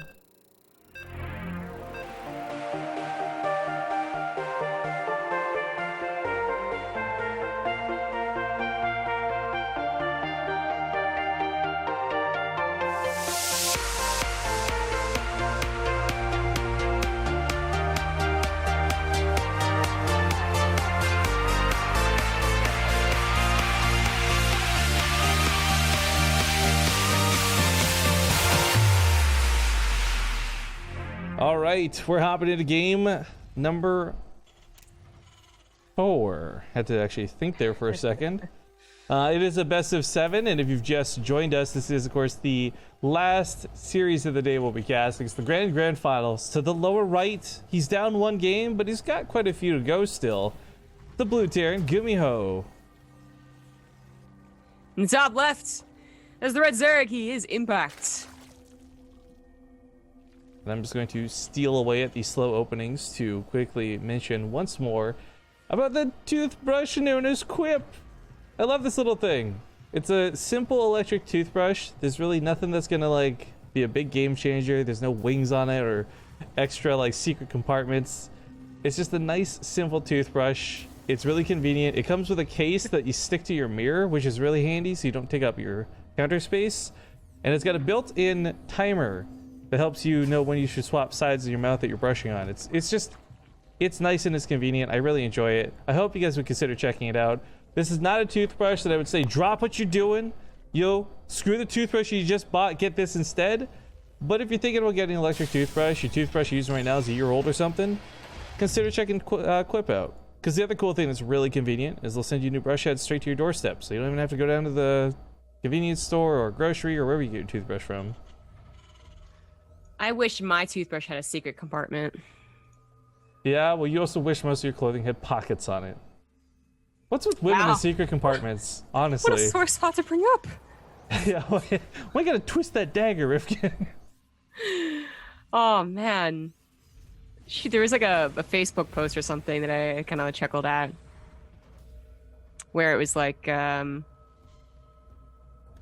All right, we're hopping into game number 4. Had to actually think there for a second. It is a best of 7, and if you've just joined us, this is, of course, the last series of the day we'll be casting. It's the Grand Finals. To the lower right, he's down 1 game, but he's got quite a few to go still. The blue Terran, GuMiho. In the top left, as the red Zerg, he is Impact. And I'm just going to steal away at these slow openings to quickly mention once more about the toothbrush known as Quip. I love this little thing. It's a simple electric toothbrush. There's really nothing that's gonna like be a big game changer. There's no wings on it or extra like secret compartments. It's just a nice simple toothbrush. It's really convenient. It comes with a case that you stick to your mirror, which is really handy so you don't take up your counter space. And it's got a built-in timer that helps you know when you should swap sides of your mouth that you're brushing on. It's just It's nice and it's convenient. I really enjoy it. I hope you guys would consider checking it out. This is not a toothbrush that I would say drop what you're doing. Screw the toothbrush you just bought, get this instead. But if you're thinking about getting an electric toothbrush, your toothbrush you're using right now is a year old or something, consider checking Quip out. Because the other cool thing that's really convenient is they'll send you new brush heads straight to your doorstep, so you don't even have to go down to the convenience store or grocery or wherever you get your toothbrush from. I wish my toothbrush had a secret compartment. Yeah, well, you also wish most of your clothing had pockets on it. What's with women in secret compartments, honestly? What a sore spot to bring up. Yeah, why gotta twist that dagger, Rifkin? Oh, man. Shoot, there was like a Facebook post or something that I kind of chuckled at. Where it was like, you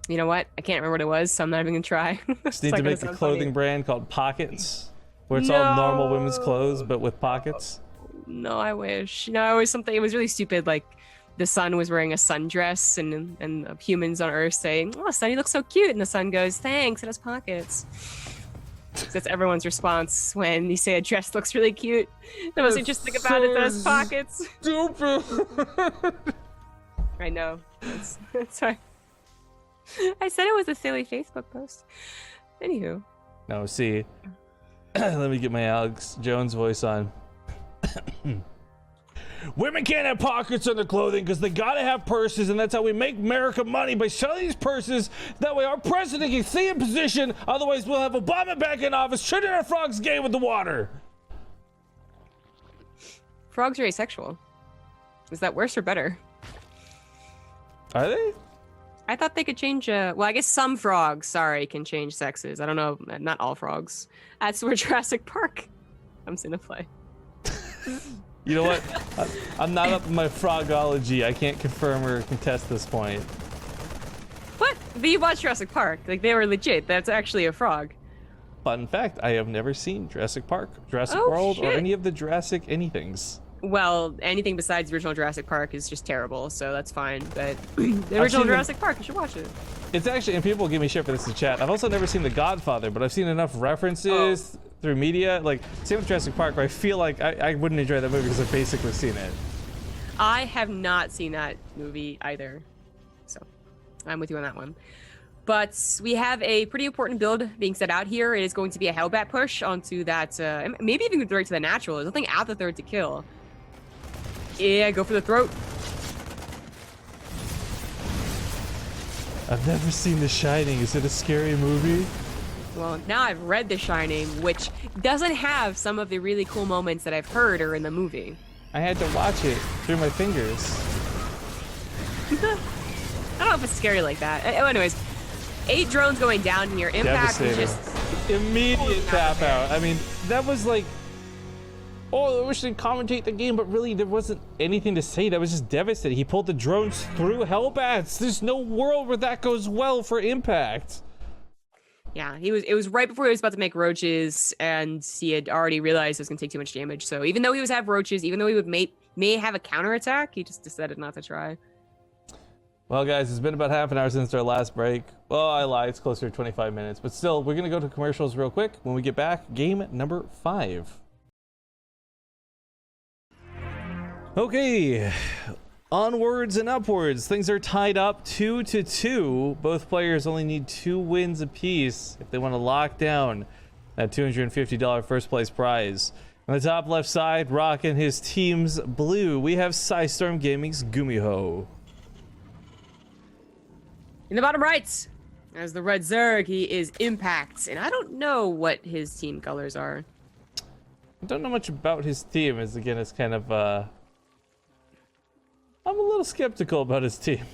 know what? I can't remember what it was, so I'm not even gonna try. Just need to make a clothing brand called Pockets, where it's all normal women's clothes, but with pockets. No, I wish. No, it was something, it was really stupid, like the sun was wearing a sundress and humans on Earth saying, "Oh, Sun, you look so cute," and the sun goes, "Thanks, it has pockets." That's everyone's response when you say a dress looks really cute. The most interesting about it has pockets. Stupid. I know. That's right. I said it was a silly Facebook post. Anywho. No, see. Let me get my Alex Jones voice on. Women can't have pockets on their clothing because they gotta have purses, and that's how we make America money, by selling these purses. That way our president can stay in position, otherwise we'll have Obama back in office shooting our frogs gay with the water. Frogs are asexual. Is that worse or better? Are they? I thought they could change, well, I guess some frogs, can change sexes. I don't know, not all frogs. That's where Jurassic Park comes into play. You know what? I'm not up in my frogology. I can't confirm or contest this point. What? But you watched Jurassic Park. Like, they were legit. That's actually a frog. Fun fact, I have never seen Jurassic Park, Jurassic World, or any of the Jurassic anythings. Well, anything besides the original Jurassic Park is just terrible, so that's fine. But the original Jurassic Park, you should watch it. It's actually, and people give me shit for this in chat, I've also never seen The Godfather, but I've seen enough references through media, like, same with Jurassic Park, where I feel like I wouldn't enjoy that movie because I've basically seen it. I have not seen that movie either, so I'm with you on that one. But we have a pretty important build being set out here. It is going to be a Hellbat push onto that, maybe even right to the natural. There's nothing at the third to kill. Yeah, go for the throat. I've never seen The Shining. Is it a scary movie? Well, now I've read The Shining, which doesn't have some of the really cool moments that I've heard are in the movie. I had to watch it through my fingers. I don't know if it's scary like that. Anyways, 8 drones going down here. Impact was just immediate tap out. I mean, that was like, oh, I wish they'd commentate the game, but really there wasn't anything to say. That was just devastating. He pulled the drones through Hellbats. There's no world where that goes well for Impact. Yeah, it was right before he was about to make roaches, and he had already realized it was going to take too much damage. So even though he was have roaches, even though he would may have a counterattack, he just decided not to try. Well, guys, it's been about half an hour since our last break. Well, I lied. It's closer to 25 minutes. But still, we're going to go to commercials real quick. When we get back, game number 5. Okay, onwards and upwards. Things are tied up 2-2. Both players only need 2 wins apiece if they want to lock down that $250 first place prize. On the top left side, rocking his team's blue, we have Psystorm Gaming's GuMiho. In the bottom right, as the Red Zerg, he is Impact, and I don't know what his team colors are. I don't know much about his team, as again, it's kind of, I'm a little skeptical about his team.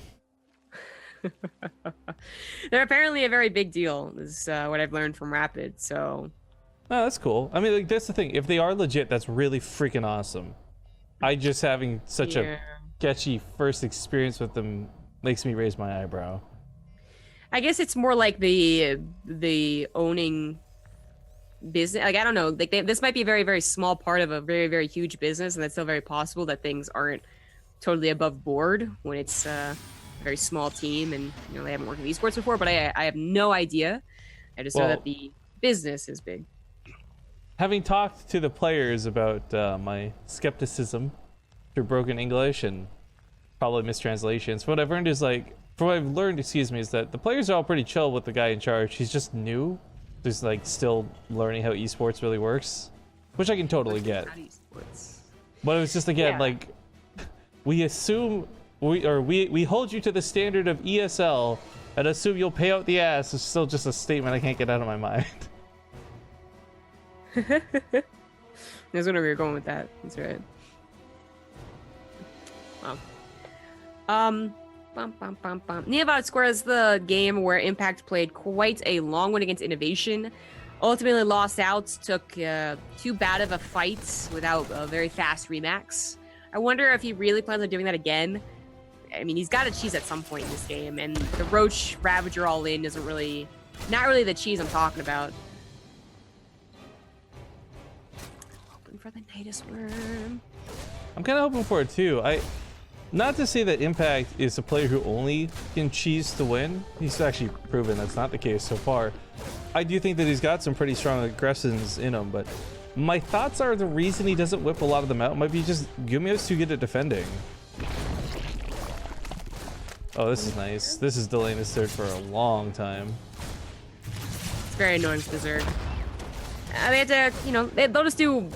They're apparently a very big deal, is what I've learned from Rapid, so... Oh, that's cool. I mean, like, that's the thing. If they are legit, that's really freaking awesome. I just having such a sketchy first experience with them makes me raise my eyebrow. I guess it's more like the owning business. Like, I don't know. Like, this might be a very, very small part of a very, very huge business, and it's still very possible that things aren't totally above board when it's a very small team and, you know, they haven't worked with esports before, but I have no idea. I just know that the business is big. having talked to the players about my skepticism through broken English and probably mistranslations, what I've learned is like, from what I've learned, excuse me, is that the players are all pretty chill with the guy in charge. He's just new. Just like still learning how esports really works, which I can totally get. But it was just again like we assume we hold you to the standard of ESL and assume you'll pay out the ass. It's still just a statement I can't get out of my mind. That's where we were going with that. That's right. Wow. Neovout Square is the game where Impact played quite a long one against Innovation. Ultimately lost out, took too bad of a fight without a very fast remax. I wonder if he really plans on doing that again. I mean, he's got to cheese at some point in this game, and the Roach Ravager all in isn't really, not really the cheese I'm talking about. Hoping for the Nidus Worm. I'm kind of hoping for it too. Not to say that Impact is a player who only can cheese to win. He's actually proven that's not the case so far. I do think that he's got some pretty strong aggressions in him, but my thoughts are the reason he doesn't whip a lot of them out might be just GuMiho's too good at defending. Oh, this is nice. This is delaying his third for a long time. It's very annoying for Zerg. They had to, you know, they'll just do...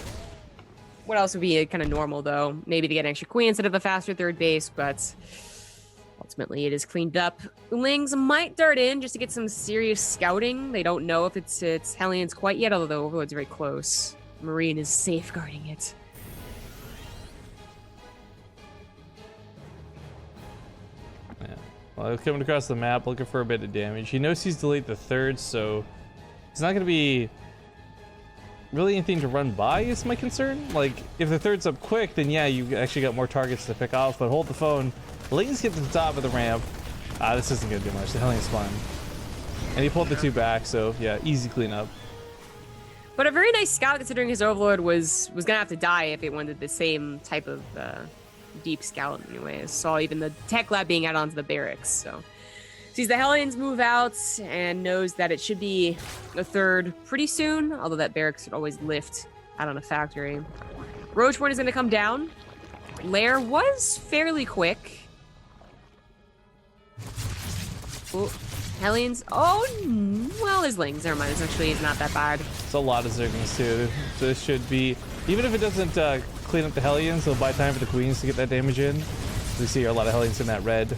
What else would be kind of normal, though? Maybe to get an extra queen instead of a faster third base, but ultimately it is cleaned up. Lings might dart in just to get some serious scouting. They don't know if it's Hellions quite yet, although Overlord's very close. Marine is safeguarding it. Yeah. Well, he's coming across the map looking for a bit of damage. He knows he's delayed the third, so it's not going to be really anything to run by is my concern. Like, if the third's up quick, then yeah, you actually got more targets to pick off, but hold the phone. Lings get to the top of the ramp. This isn't gonna do much. The Hellion's fine. And he pulled the two back, so yeah, easy cleanup. But a very nice scout, considering his Overlord was gonna have to die if it wanted the same type of deep scout anyways. Saw even the tech lab being out onto the barracks, so. Sees the Hellions move out and knows that it should be a third pretty soon, although that barracks would always lift out on a factory. Roachborn is going to come down. Lair was fairly quick. Ooh, Hellions. Oh, well, there's Lings. Never mind. It's not that bad. It's a lot of Zerglings too. This should be, even if it doesn't clean up the Hellions, it'll buy time for the Queens to get that damage in. We see a lot of Hellions in that red.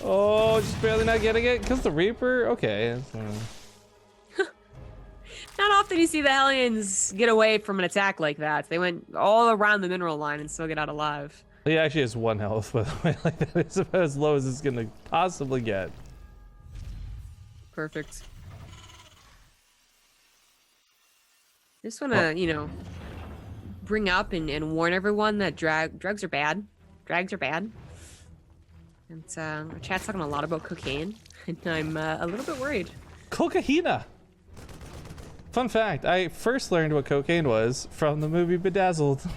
Oh, just barely not getting it because the Reaper. Okay. Not often you see the Hellions get away from an attack like that. They went all around the mineral line and still get out alive. He actually has 1 health, by the way. Like, that is about as low as it's gonna possibly get. Perfect. Just wanna, you know, bring up and warn everyone that drugs are bad. Drags are bad. And our chat's talking a lot about cocaine, and I'm a little bit worried. Cocaina. Fun fact, I first learned what cocaine was from the movie Bedazzled.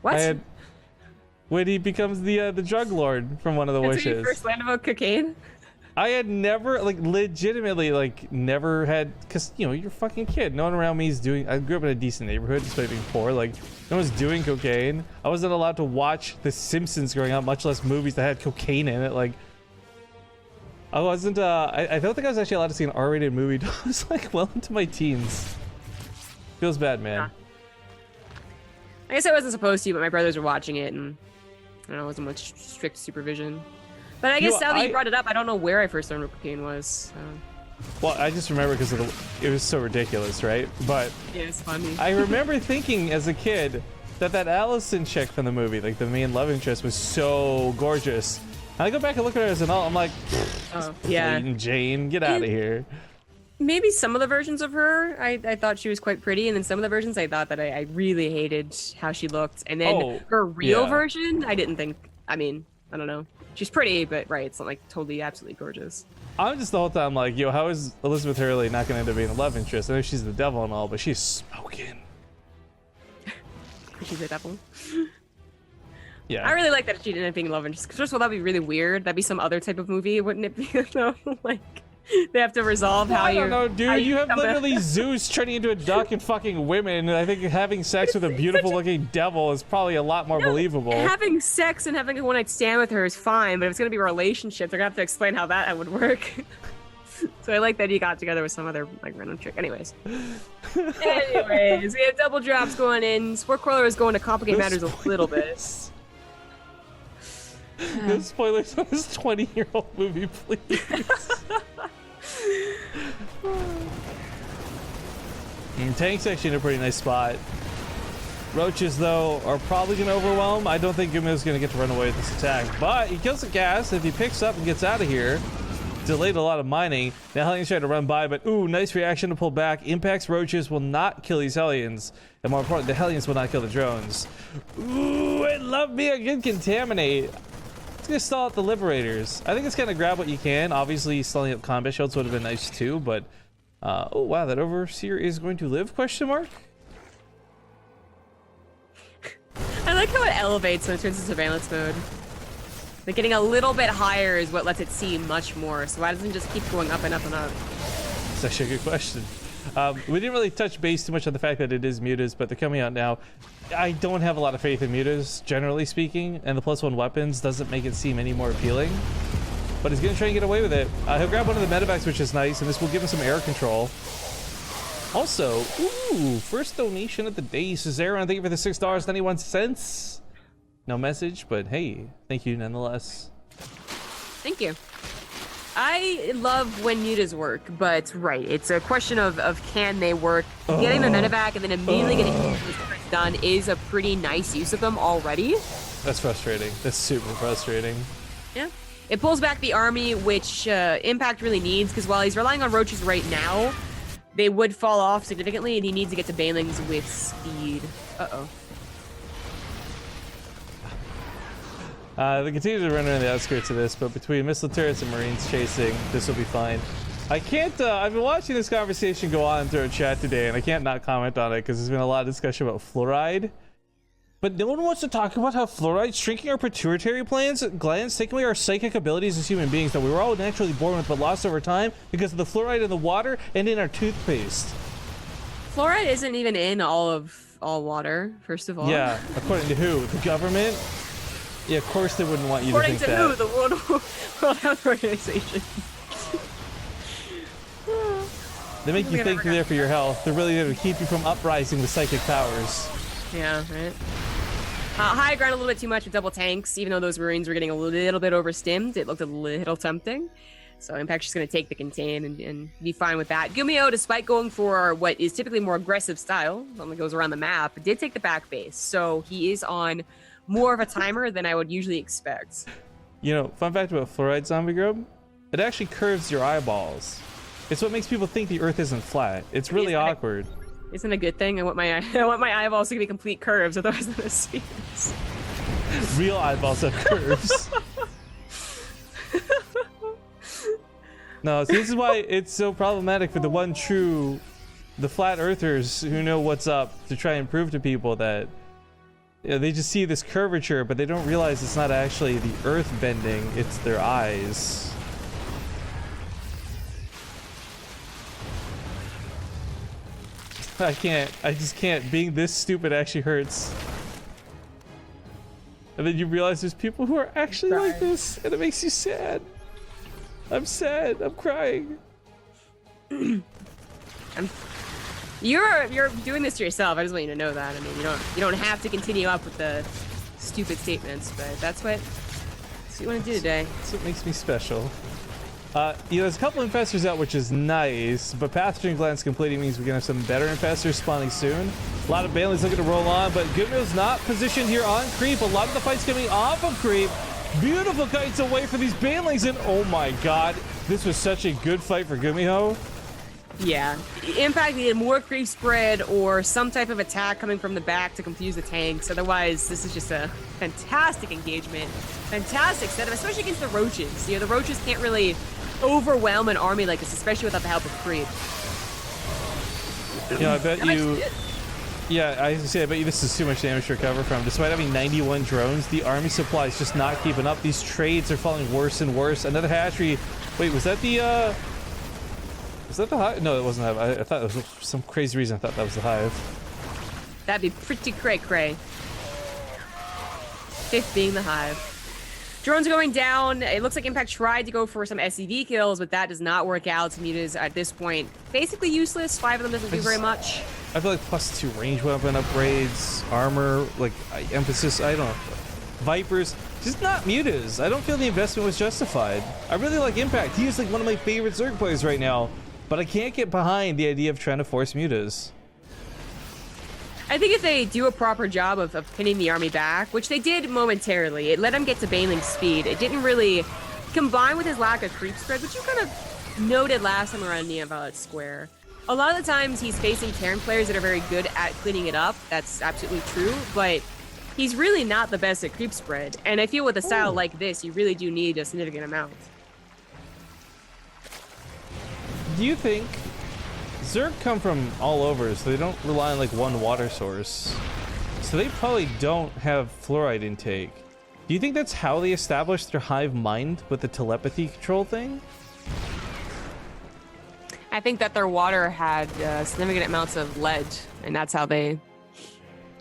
What? When he becomes the drug lord from one of the That's wishes. when you first learned about cocaine? I had never, like, legitimately, like, never had, because, you know, you're a fucking kid. No one around me is doing, I grew up in a decent neighborhood despite being poor. Like, no one's doing cocaine. I wasn't allowed to watch The Simpsons growing up, much less movies that had cocaine in it. Like, I wasn't, I don't think I was actually allowed to see an R-rated movie until I was, like, well into my teens. Feels bad, man. Huh. I guess I wasn't supposed to, but my brothers were watching it, and I don't know, it wasn't much strict supervision. But I guess now that you brought it up, I don't know where I first learned what cocaine was. Well, I just remember because it was so ridiculous, right? But yeah, it's funny. I remember thinking as a kid that Allison chick from the movie, like the main love interest, was so gorgeous. And I go back and look at her as an adult, I'm like, oh, yeah. Jane, get out of here. Maybe some of the versions of her, I thought she was quite pretty, and then some of the versions I thought that I really hated how she looked. And then her real version, I didn't think, I mean, I don't know. She's pretty, but right, it's not like totally absolutely gorgeous. I'm just the whole time like, yo, how is Elizabeth Hurley not going to end up being a love interest? I know she's the devil and all, but she's smoking. She's the devil. Yeah. I really like that she didn't end up being a love interest. First of all, that'd be really weird. That'd be some other type of movie, wouldn't it be? No, like. They have to resolve how I you. don't know, dude. how You have become a- literally Zeus turning into a duck and fucking women. I think having sex with a beautiful-looking devil is probably a lot more believable. Having sex and having a one-night stand with her is fine, but if it's gonna be a relationship, they're gonna have to explain how that would work. So I like that he got together with some other like random chick. Anyways, we have double drops going in. Sport Crawler is going to complicate matters a little bit. No spoilers on this 20-year-old movie, please. Tank's actually in a pretty nice spot. Roaches, though, are probably going to overwhelm. I don't think GuMiho's going to get to run away with this attack, but he kills the gas. If he picks up and gets out of here, delayed a lot of mining. Now Hellions try to run by, but ooh, nice reaction to pull back. Impacts Roaches will not kill these Hellions, and more important, the Hellions will not kill the drones. Ooh, I love me a good contaminate. It's gonna stall out the Liberators. I think it's gonna grab what you can. Obviously, stalling up combat shields would have been nice too, but oh wow, that Overseer is going to live? Question mark. I like how it elevates when it turns into surveillance mode. Like getting a little bit higher is what lets it see much more. So why doesn't it just keep going up and up and up? It's actually a good question. We didn't really touch base too much on the fact that it is mutas, but they're coming out now. I don't have a lot of faith in mutas, generally speaking, and the +1 weapons doesn't make it seem any more appealing. But he's gonna try and get away with it. He'll grab one of the medevacs, which is nice, and this will give him some air control. Also, ooh, first donation of the day, Cesaron. Thank you for the $6.91. No message, but hey, thank you nonetheless. Thank you. I love when mutas work, but right, it's a question of can they work. Getting the medevac and then immediately getting this done is a pretty nice use of them already. That's frustrating. That's super frustrating. Yeah. It pulls back the army, which Impact really needs, because while he's relying on roaches right now, they would fall off significantly, and he needs to get to Banelings with speed. Uh-oh. They continue to run around the outskirts of this, but between missile turrets and Marines chasing, this will be fine. I can't, I've been watching this conversation go on through a chat today, and I can't not comment on it, because there's been a lot of discussion about fluoride. But no one wants to talk about how fluoride's shrinking our pituitary glands, taking away our psychic abilities as human beings that we were all naturally born with but lost over time because of the fluoride in the water and in our toothpaste. Fluoride isn't even in all water, first of all. Yeah, according to who? The government? Yeah, of course they wouldn't want you according to think to that. who? The World Health Organization. They make you think they're there for your health. They're really there to keep you from uprising with psychic powers. Yeah, right. High ground a little bit too much with double tanks, even though those Marines were getting a little bit overstimmed. It looked a little tempting. So Impact's just going to take the contain and be fine with that. GuMiho, despite going for what is typically more aggressive style, only goes around the map, did take the back base. So he is on more of a timer than I would usually expect. You know, fun fact about fluoride, Zombie Grub, it actually curves your eyeballs. It's what makes people think the Earth isn't flat. It's really awkward. Isn't a good thing. I want my eyeballs to be complete curves, otherwise I'm gonna see this. Real eyeballs have curves. No, so this is why it's so problematic for the flat earthers who know what's up to try and prove to people that they just see this curvature, but they don't realize it's not actually the Earth bending, it's their eyes. I just can't. Being this stupid actually hurts. And then you realize there's people who are actually like this, and it makes you sad. I'm sad. I'm crying. You're doing this to yourself. I just want you to know that. I mean, you don't have to continue up with the stupid statements, but that's what you want to do today. That's what makes me special. There's a couple infestors out, which is nice, but pathogen glands completing means we're gonna have some better infestors spawning soon. A lot of Bailey's looking to roll on, but GuMiho's not positioned here on creep. A lot of the fight's coming off of creep. Beautiful kites away from these Banelings, and oh my god, this was such a good fight for GuMiho. Yeah, Impact needed more creep spread or some type of attack coming from the back to confuse the tanks. Otherwise, this is just a fantastic engagement, fantastic setup, especially against the roaches. The roaches can't really overwhelm an army like this, especially without the help of creep. I bet you. Yeah, I was gonna say, I bet you this is too much damage to recover from. Despite having 91 drones, the army supply is just not keeping up. These trades are falling worse and worse. Another hatchery. Wait, was that the Was that the hive? No, it wasn't the hive. I thought it was for some crazy reason. I thought that was the hive. That'd be pretty cray-cray. 5th being the hive. Drones are going down. It looks like Impact tried to go for some SCV kills, but that does not work out. Mutas at this point basically useless. 5 of them doesn't do very much. I feel like +2 range weapon upgrades, armor, like emphasis. I don't know. Vipers, just not mutas. I don't feel the investment was justified. I really like Impact. He is like one of my favorite Zerg players right now, but I can't get behind the idea of trying to force mutas. I think if they do a proper job of pinning the army back, which they did momentarily, it let him get to Baneling speed. It didn't really combine with his lack of creep spread, which you kind of noted last time around Neon Violet Square. A lot of the times he's facing Terran players that are very good at cleaning it up. That's absolutely true, but he's really not the best at creep spread. And I feel with a style like this, you really do need a significant amount. Do you think Zerg come from all over, so they don't rely on like one water source? So they probably don't have fluoride intake. Do you think that's how they established their hive mind with the telepathy control thing? I think that their water had significant amounts of lead, and that's how they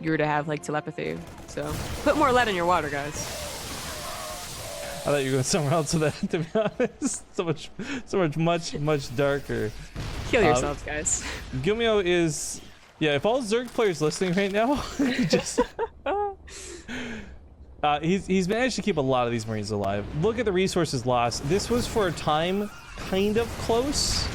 grew to have like telepathy. So put more lead in your water, guys. I thought you were going somewhere else with that, to be honest. much darker. Kill yourselves, guys. GuMiho is, yeah, if all Zerg players listening right now, just... he's managed to keep a lot of these Marines alive. Look at the resources lost. This was for a time kind of close,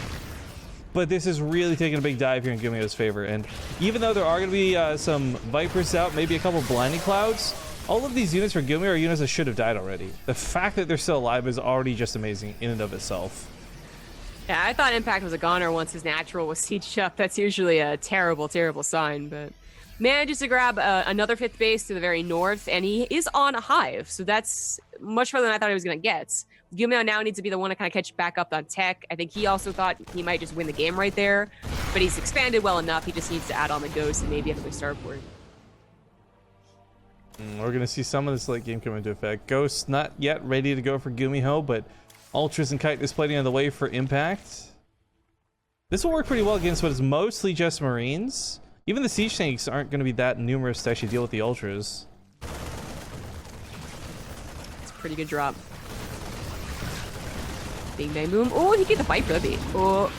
but this is really taking a big dive here in GuMiho's favor. And even though there are going to be some Vipers out, maybe a couple Blinding Clouds, all of these units for GuMiho are units that should have died already. The fact that they're still alive is already just amazing in and of itself. Yeah, I thought Impact was a goner once his natural was sieged up. That's usually a terrible, terrible sign, but manages to grab another 5th base to the very north, and he is on a hive, so that's much further than I thought he was going to get. GuMiho now needs to be the one to kind of catch back up on tech. I think he also thought he might just win the game right there, but he's expanded well enough. He just needs to add on the ghost and maybe another starport. We're going to see some of this late game come into effect. Ghost not yet ready to go for GuMiho, but Ultras and Kite Display on the way for Impact. This will work pretty well against what is mostly just Marines. Even the siege tanks aren't going to be that numerous to actually deal with the Ultras. It's a pretty good drop. Bing bang boom. Oh, he gets the Viper, that'd be. Oh.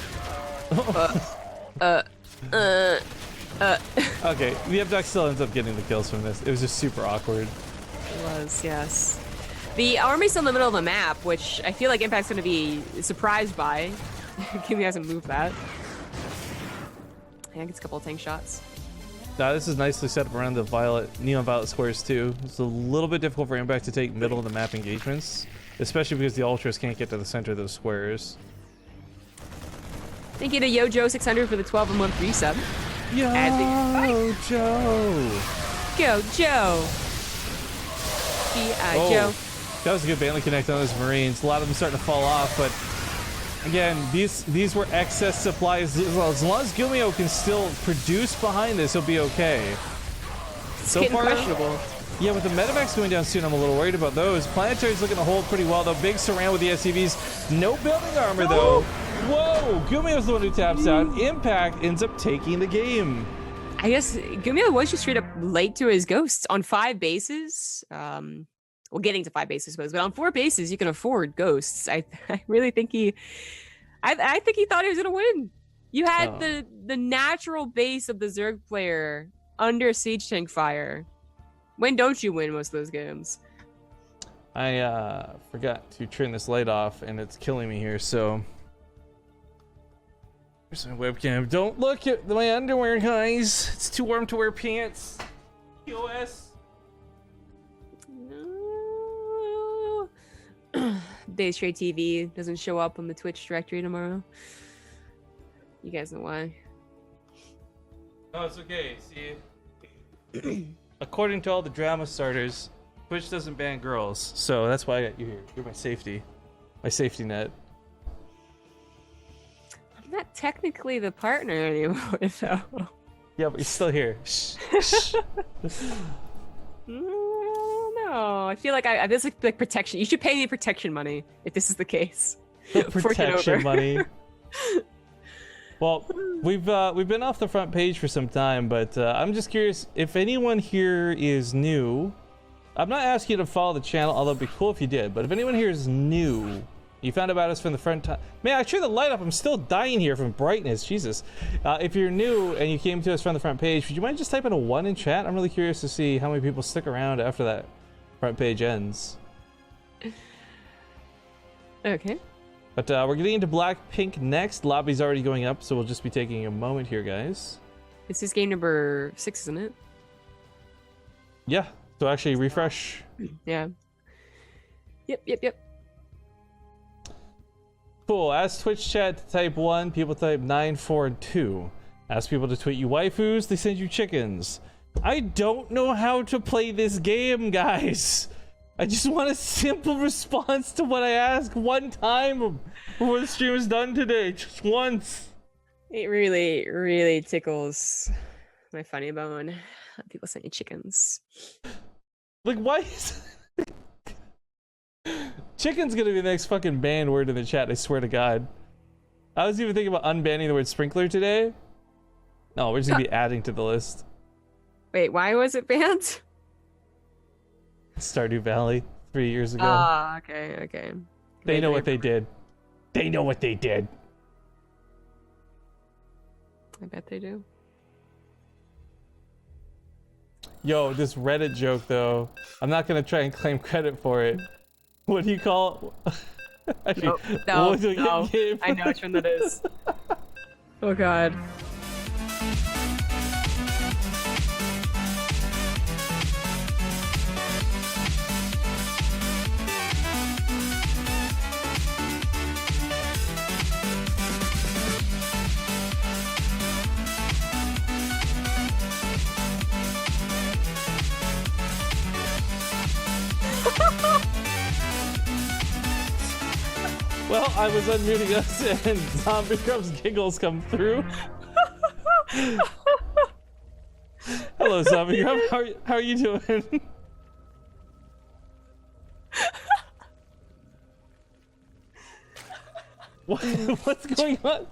Okay, the Abduct still ends up getting the kills from this. It was just super awkward. It was, yes. The army's still in the middle of the map, which I feel like Impact's going to be surprised by. GuMiho hasn't moved that. Yeah, gets a couple of tank shots. Now this is nicely set up around the neon violet squares too. It's a little bit difficult for Impact to take middle of the map engagements, especially because the Ultras can't get to the center of those squares. Thank you to YoJo600 for the 12-month resub. Yo, Joe! Go, Joe! G.I. Joe. That was a good Baneling connect on those Marines. A lot of them starting to fall off, but again, these were excess supplies. As long as GuMiho can still produce behind this, he'll be okay. So far, questionable. Yeah, with the medevacs going down soon, I'm a little worried about those. Planetary's looking to hold pretty well, though. Big surround with the SCVs. No building armor, though. Whoa! GuMiho's the one who taps out. Impact ends up taking the game. I guess GuMiho was just straight up late to his ghosts on 5 bases. Well, getting to 5 bases, but on 4 bases, you can afford ghosts. I really think I think he thought he was gonna win. You had the natural base of the Zerg player under siege tank fire. When don't you win most of those games? I forgot to turn this light off, and it's killing me here. So here's my webcam. Don't look at my underwear, guys. It's too warm to wear pants. POS. BaseTradeTV doesn't show up on the Twitch directory tomorrow. You guys know why. No, it's okay. See, according to all the drama starters, Twitch doesn't ban girls, so that's why I got you here. You're my safety net. I'm not technically the partner anymore, though. Yeah, but you're still here. No, I feel like this is like protection. You should pay me protection money if this is the case. Protection money. Well, we've been off the front page for some time, but I'm just curious if anyone here is new. I'm not asking you to follow the channel, although it'd be cool if you did. But if anyone here is new, you found about us from the front time. Man, I turned the light up. I'm still dying here from brightness. Jesus. If you're new and you came to us from the front page, would you mind just typing a 1 in chat? I'm really curious to see how many people stick around after that front page ends. Okay. But we're getting into Blackpink next. Lobby's already going up, so we'll just be taking a moment here, guys. This is game number 6, isn't it? Yeah. So actually, refresh. Yeah. Yep. Cool. Ask Twitch chat to type 1. People type 9, 4, and 2. Ask people to tweet you waifus. They send you chickens. I don't know how to play this game, guys. I just want a simple response to what I ask one time before the stream is done today. Just once. It really, really tickles my funny bone. People send you chickens. Like, why is... Chicken's gonna be the next fucking banned word in the chat, I swear to God. I was even thinking about unbanning the word sprinkler today. No, we're just gonna be adding to the list. Wait, why was it banned? Stardew Valley 3 years ago. Ah, okay. They know what they did. They know what they did. I bet they do. Yo, this Reddit joke though. I'm not gonna try and claim credit for it. What do you call it? Actually, No. Game? I know which one that is. Oh God. Well, I was unmuting us and Zombie Grub's giggles come through. Hello, Zombie Grub. How are you doing? What's going on?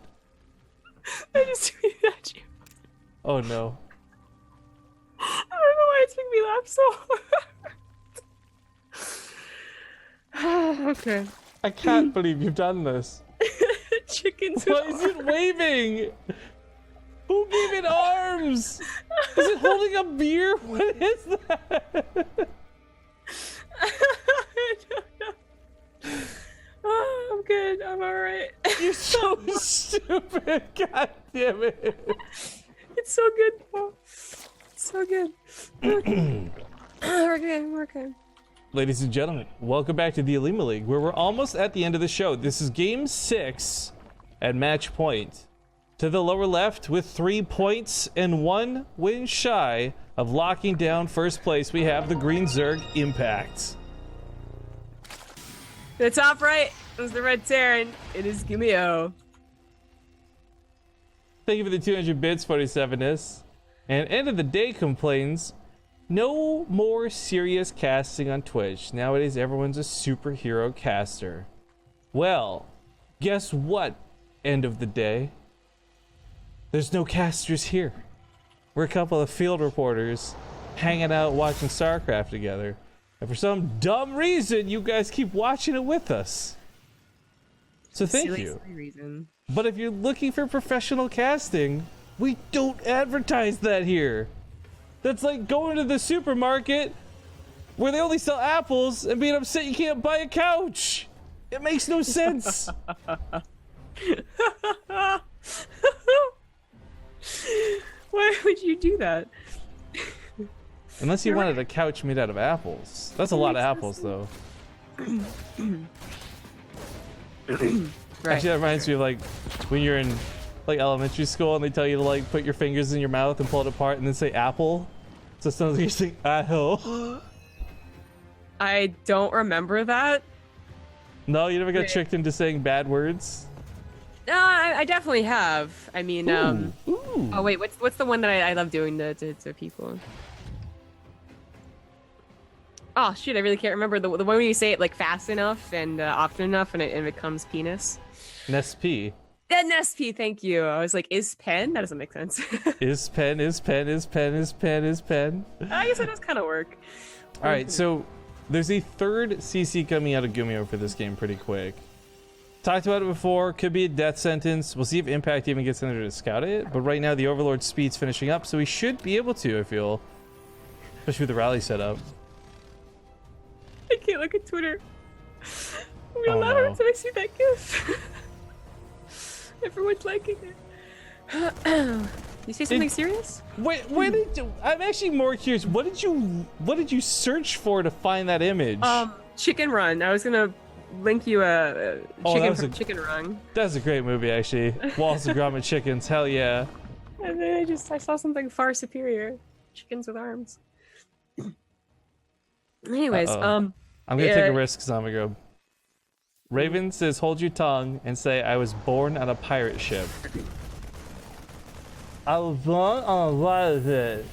I just tweeted at you. Oh no. I don't know why it's making me laugh so hard. Okay. I can't believe you've done this. Chickens. Why is it waving? Who gave it arms? Is it holding a beer? What is that? I don't know. Oh, I'm good. I'm alright. You're so stupid. God damn it. It's so good though. It's so good. We're good. Ladies and gentlemen, welcome back to the Olimoleague, where we're almost at the end of the show. This is game 6 at match point. To the lower left, with 3 points and 1 win shy of locking down first place, we have the Green Zerg Impact. The top right is the Red Terran. It is GuMiho. Thank you for the 200 bits, 47s. And End of the Day complains, no more serious casting on Twitch. Nowadays, everyone's a superhero caster. Well, guess what, End of the Day? There's no casters here. We're a couple of field reporters hanging out watching StarCraft together. And for some dumb reason, you guys keep watching it with us. So thank you. Silly reason. But if you're looking for professional casting, we don't advertise that here. That's like going to the supermarket where they only sell apples and being upset you can't buy a couch. It makes no sense. Why would you do that? Unless you wanted a couch made out of apples. That's a lot of apples, though. Right. Actually, that reminds me of like when you're in like elementary school and they tell you to like put your fingers in your mouth and pull it apart and then say apple. So it sounds like you're saying apple. I don't remember that. No, you never got tricked into saying bad words? No, I definitely have. I mean, Ooh. oh wait, what's the one that I love doing to people? Oh shoot, I really can't remember the one where you say it like fast enough and often enough and it becomes penis. An SP. NSP, thank you. I was like, is pen? That doesn't make sense. Is pen, is pen, is pen, is pen, is pen. I guess that does kind of work. All right, so there's a third CC coming out of GuMiho for this game pretty quick. Talked about it before, could be a death sentence. We'll see if Impact even gets in there to scout it. But right now the Overlord speed's finishing up, so we should be able to, I feel. Especially with the rally setup. I can't look at Twitter. We Oh, allowed no. her to see that gif. Everyone's liking it. You say something serious? Wait, where did you, I'm actually more curious. What did you search for to find that image? Chicken Run. I was gonna link you a Chicken Run. That's a great movie, actually. Walls of Grommet Chickens, hell yeah. And then I saw something far superior. Chickens with arms. Anyways, I'm gonna take a risk because I'm gonna go. Raven says, hold your tongue and say, I was born on a pirate ship. I was born on a pirate ship.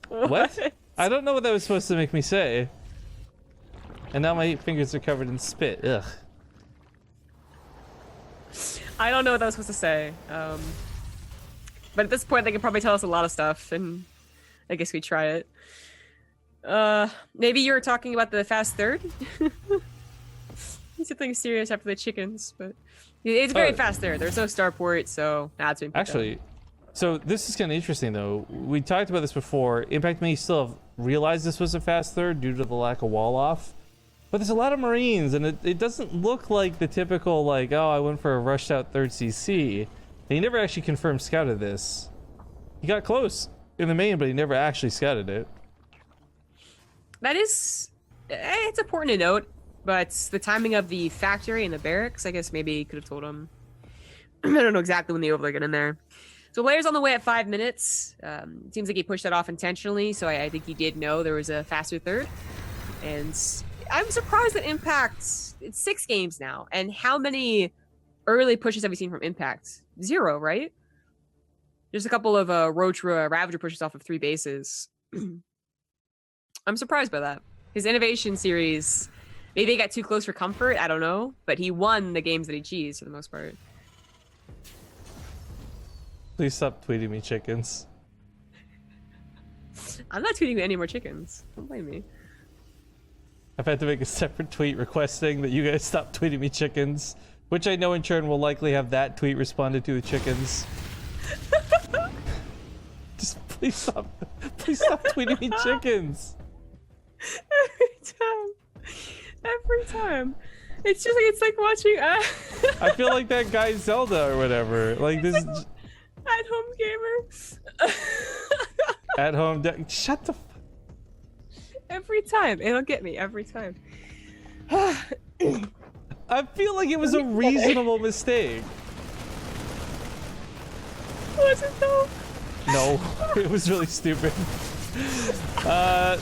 What? I don't know what that was supposed to make me say. And now my fingers are covered in spit. Ugh. I don't know what I was supposed to say. But at this point, they could probably tell us a lot of stuff, and I guess we try it. Maybe you were talking about the fast third? Something serious after the chickens, but it's very fast there. There's no starport, so that's been actually. So this is kind of interesting, though. We talked about this before. Impact may still have realized this was a fast third due to the lack of wall off, but there's a lot of Marines, and it doesn't look like the typical like, oh, I went for a rushed out third CC. And he never actually confirmed scouted this. He got close in the main, but he never actually scouted it. That is, it's important to note. But the timing of the factory and the barracks, I guess maybe could have told him. I don't know exactly when the overlay got in there. So Blair's on the way at 5 minutes. It seems like he pushed that off intentionally, so I think he did know there was a faster third. And I'm surprised that Impact, it's 6 games now. And how many early pushes have we seen from Impact? 0, right? Just a couple of Roach Ravager pushes off of 3 bases. I'm surprised by that. His innovation series... Maybe he got too close for comfort, I don't know. But he won the games that he cheesed for the most part. Please stop tweeting me chickens. I'm not tweeting any more chickens. Don't blame me. I've had to make a separate tweet requesting that you guys stop tweeting me chickens, which I know in turn will likely have that tweet responded to the chickens. Just please stop tweeting me chickens. Every time. It's just like, it's like watching I feel like that guy Zelda or whatever. Like this At home gamer. at home shut the Every time. It'll get me every time. I feel like it was a reasonable mistake. Was it though? No, it was really stupid.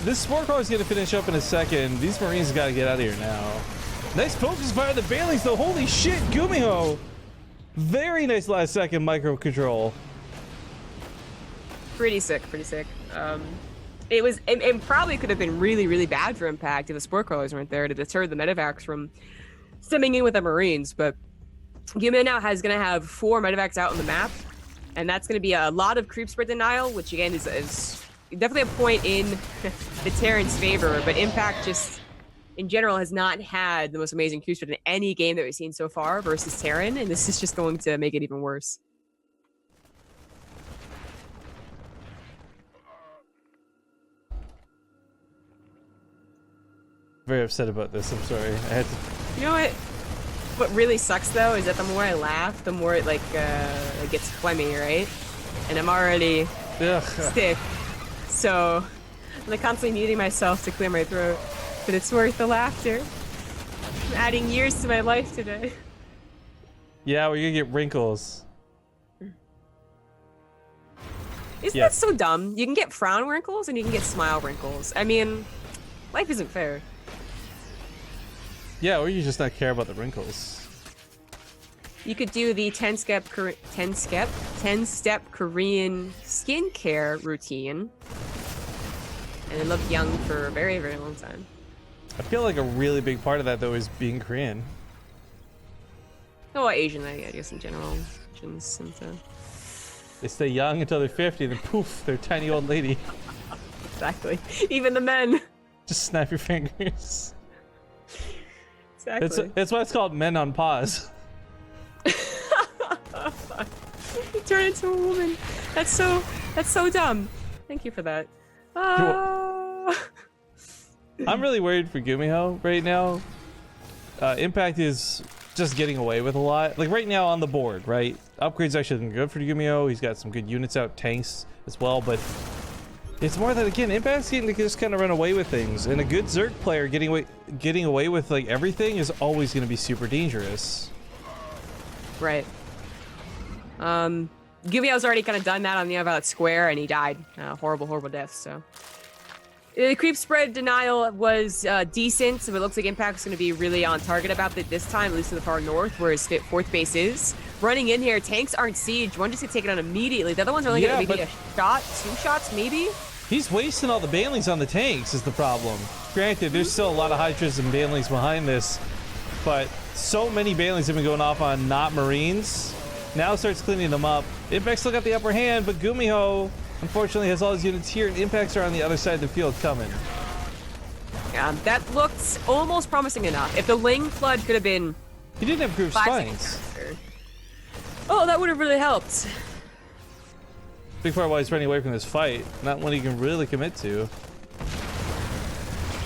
This sport car is going to finish up in a second. These Marines got to get out of here now. Nice focus by the Baileys, though. Holy shit, GuMiho. Very nice last second micro control. Pretty sick, pretty sick. It probably could have been really, really bad for Impact if the sport crawlers weren't there to deter the medevacs from stemming in with the Marines. But GuMiho now is going to have 4 medevacs out on the map, and that's going to be a lot of creep spread denial, which again is definitely a point in the Terran's favor, but Impact just, in general, has not had the most amazing creep spread in any game that we've seen so far versus Terran, and this is just going to make it even worse. Very upset about this, I'm sorry. I had to... You know what really sucks, though, is that the more I laugh, the more it, it gets phlegmy, right? And I'm already stiff. So I'm constantly muting myself to clear my throat, but it's worth the laughter. I'm adding years to my life today. Yeah, we're gonna get wrinkles. Isn't that so dumb? You can get frown wrinkles and you can get smile wrinkles. I mean, life isn't fair. Yeah, or you just not care about the wrinkles. You could do the 10-step Korean skincare routine and look young for a very, very long time. I feel like a really big part of that, though, is being Korean. Oh, well, Asian, I guess in general. Asians and They stay young until they're 50, then poof, they're a tiny old lady. exactly. Even the men. Just snap your fingers. Exactly. It's why it's called men on pause. Turn into a woman. That's so dumb. Thank you for that. I'm really worried for GuMiho right now. Impact is just getting away with a lot. Like right now on the board, right? Upgrades actually been good for GuMiho. He's got some good units out, tanks as well, but it's more that again, Impact's getting to just kind of run away with things, and a good Zerg player getting away with like everything is always going to be super dangerous. Right. GuMiho's already kind of done that on the about square, and he died. Horrible death. So the creep spread denial was decent, so it looks like Impact's going to be really on target about it this time, at least in the far north, where his fourth base is. Running in here, tanks aren't siege. One just gets taken out immediately. The other one's only going to maybe a shot, 2 shots, maybe. He's wasting all the banelings on the tanks is the problem. Granted, there's still a lot of Hydras and banelings behind this, but so many banelings have been going off on not Marines. Now starts cleaning them up. Impact still got the upper hand, but GuMiho unfortunately has all his units here, and Impacts are on the other side of the field coming. Yeah, that looked almost promising enough. If the Ling Flood could have been... He didn't have groove spines. Oh, that would have really helped. Big part why he's running away from this fight. Not one he can really commit to.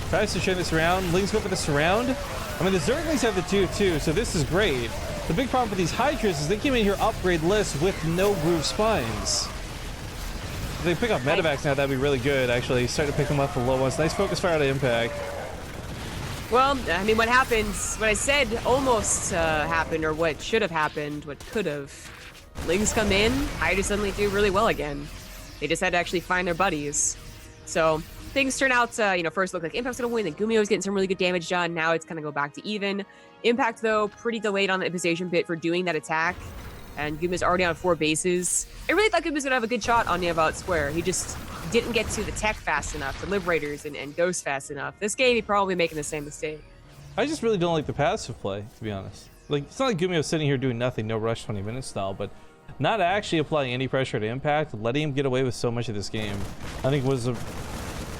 Tries to share this around. Lings go for the surround. I mean, the Zerglings have the 2-2, so this is great. The big problem with these Hydras is they came in here upgrade lists with no groove spines. If they pick up medevacs now, that'd be really good, actually. Start to pick them up for low ones. Nice focus fire out of Impact. Well, I mean, what happens, what I said almost happened, or what should have happened, what could have. Lings come in, Hydras suddenly do really well again. They just had to actually find their buddies. So things turn out, first look like Impact's gonna win, then GuMiho's getting some really good damage done. Now it's gonna go back to even. Impact, though, pretty delayed on the imposition bit for doing that attack. And GuMiho's already on 4 bases. I really thought GuMiho's gonna have a good shot on the about square. He just didn't get to the tech fast enough, the Liberators and Ghosts fast enough. This game, he'd probably making the same mistake. I just really don't like the passive play, to be honest. Like, it's not like GuMiho's sitting here doing nothing, no rush 20 minutes style, but not actually applying any pressure to Impact, letting him get away with so much of this game, I think was and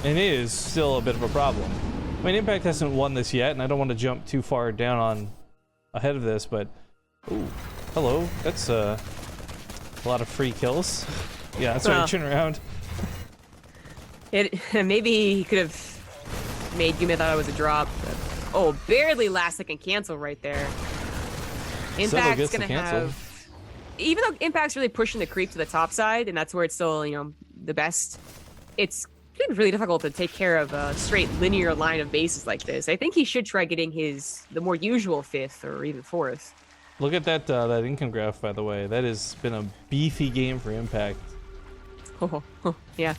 is still a bit of a problem. I mean, Impact hasn't won this yet, and I don't want to jump too far down on ahead of this, but ooh, hello, that's a lot of free kills. Yeah, that's right, turn around. Maybe he could have made GuMiho thought it was a drop. But, oh, barely last second cancel right there. Impact's gonna have, even though Impact's really pushing the creep to the top side, and that's where it's still, the best, it's been really difficult to take care of a straight linear line of bases like this. I think he should try getting the more usual 5th or even 4th. Look at that income graph, by the way. That has been a beefy game for Impact. Oh, yeah.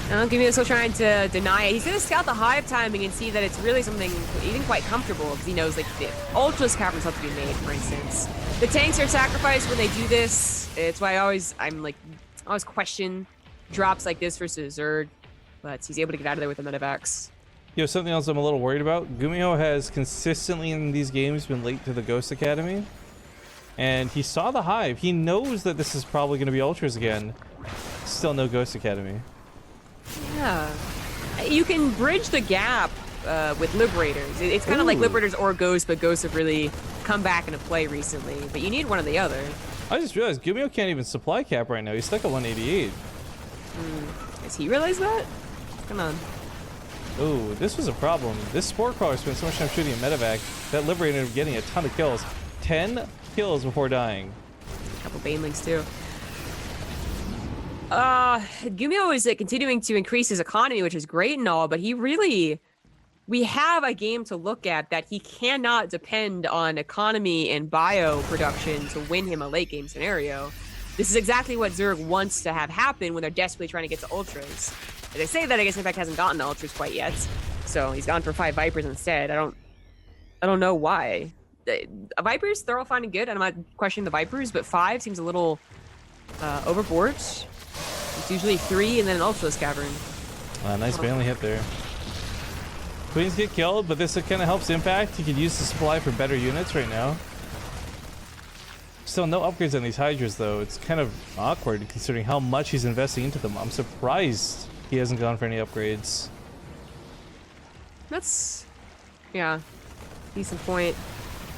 GuMiho's still trying to deny it. He's going to scout the hive timing and see that it's really something even quite comfortable, because he knows, like, the Ultra's caverns have to be made, for instance. The tanks are sacrificed when they do this. It's why I always question drops like this versus Zerg, but he's able to get out of there with the medevacs. Something else I'm a little worried about. GuMiho has consistently in these games been late to the Ghost Academy, and he saw the hive. He knows that this is probably going to be Ultras again. Still no Ghost Academy. Yeah, you can bridge the gap with Liberators. It's kind of like Liberators or Ghosts, but Ghosts have really come back into play recently. But you need one or the other. I just realized GuMiho can't even supply cap right now. He's stuck at 188. Has he realized that? What's going on? Ooh, this was a problem. This Spore Crawler spent so much time shooting a medevac that Liberator ended up getting a ton of kills. 10 kills before dying. A couple Banelings too. GuMiho is continuing to increase his economy, which is great and all, but we have a game to look at that he cannot depend on economy and bio production to win him a late game scenario. This is exactly what Zerg wants to have happen when they're desperately trying to get to Ultras. As I say that, I guess Impact hasn't gotten to Ultras quite yet, so he's gone for 5 Vipers instead. I don't know why. Vipers, they're all fine and good, and I'm not questioning the Vipers, but 5 seems a little overboard. It's usually 3 and then an Ultras cavern. Nice Baneley hit there. Queens get killed, but this kind of helps Impact. He could use the supply for better units right now. Still no upgrades on these Hydras though. It's kind of awkward considering how much he's investing into them. I'm surprised he hasn't gone for any upgrades. That's, yeah, decent point.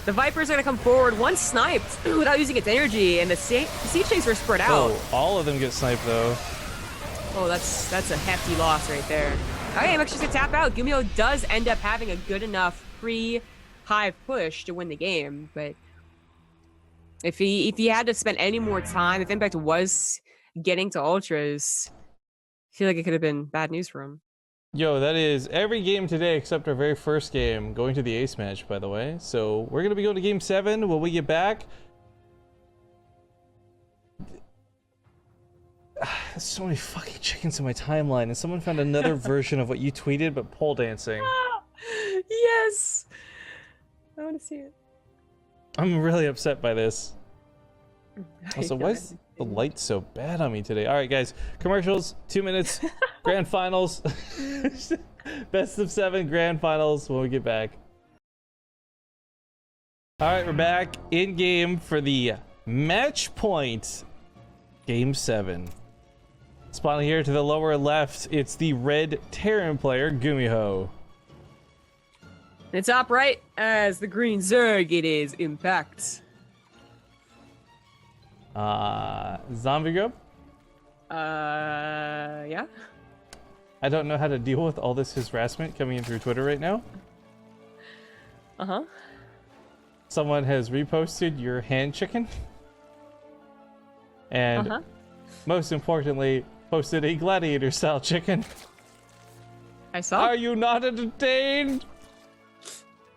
The Vipers are gonna come forward. One sniped without using its energy, and the Siege Tanks were spread out. Oh, all of them get sniped though. Oh, that's a hefty loss right there. Okay, I'm actually gonna tap out. GuMiho does end up having a good enough pre-hive push to win the game, but if he had to spend any more time, if Impact was getting to Ultras, I feel like it could have been bad news for him. Yo, that is every game today except our very first game, going to the ace match, by the way. So we're gonna be going to game 7 when we get back. There's so many fucking chickens in my timeline, and someone found another version of what you tweeted, but pole dancing. Yes, I want to see it. I'm really upset by this. Also, why is the light so bad on me today? All right, guys, commercials, 2 minutes, grand finals, best of 7 grand finals when we get back. All right, we're back in game for the match point, game 7. Spawning here to the lower left, it's the red Terran player, GuMiho. And top right, as the green Zerg, it is Impact. Zombie Grub? Yeah. I don't know how to deal with all this harassment coming in through Twitter right now. Uh-huh. Someone has reposted your hand chicken. And most importantly, posted a gladiator style chicken. I saw. Are you not entertained?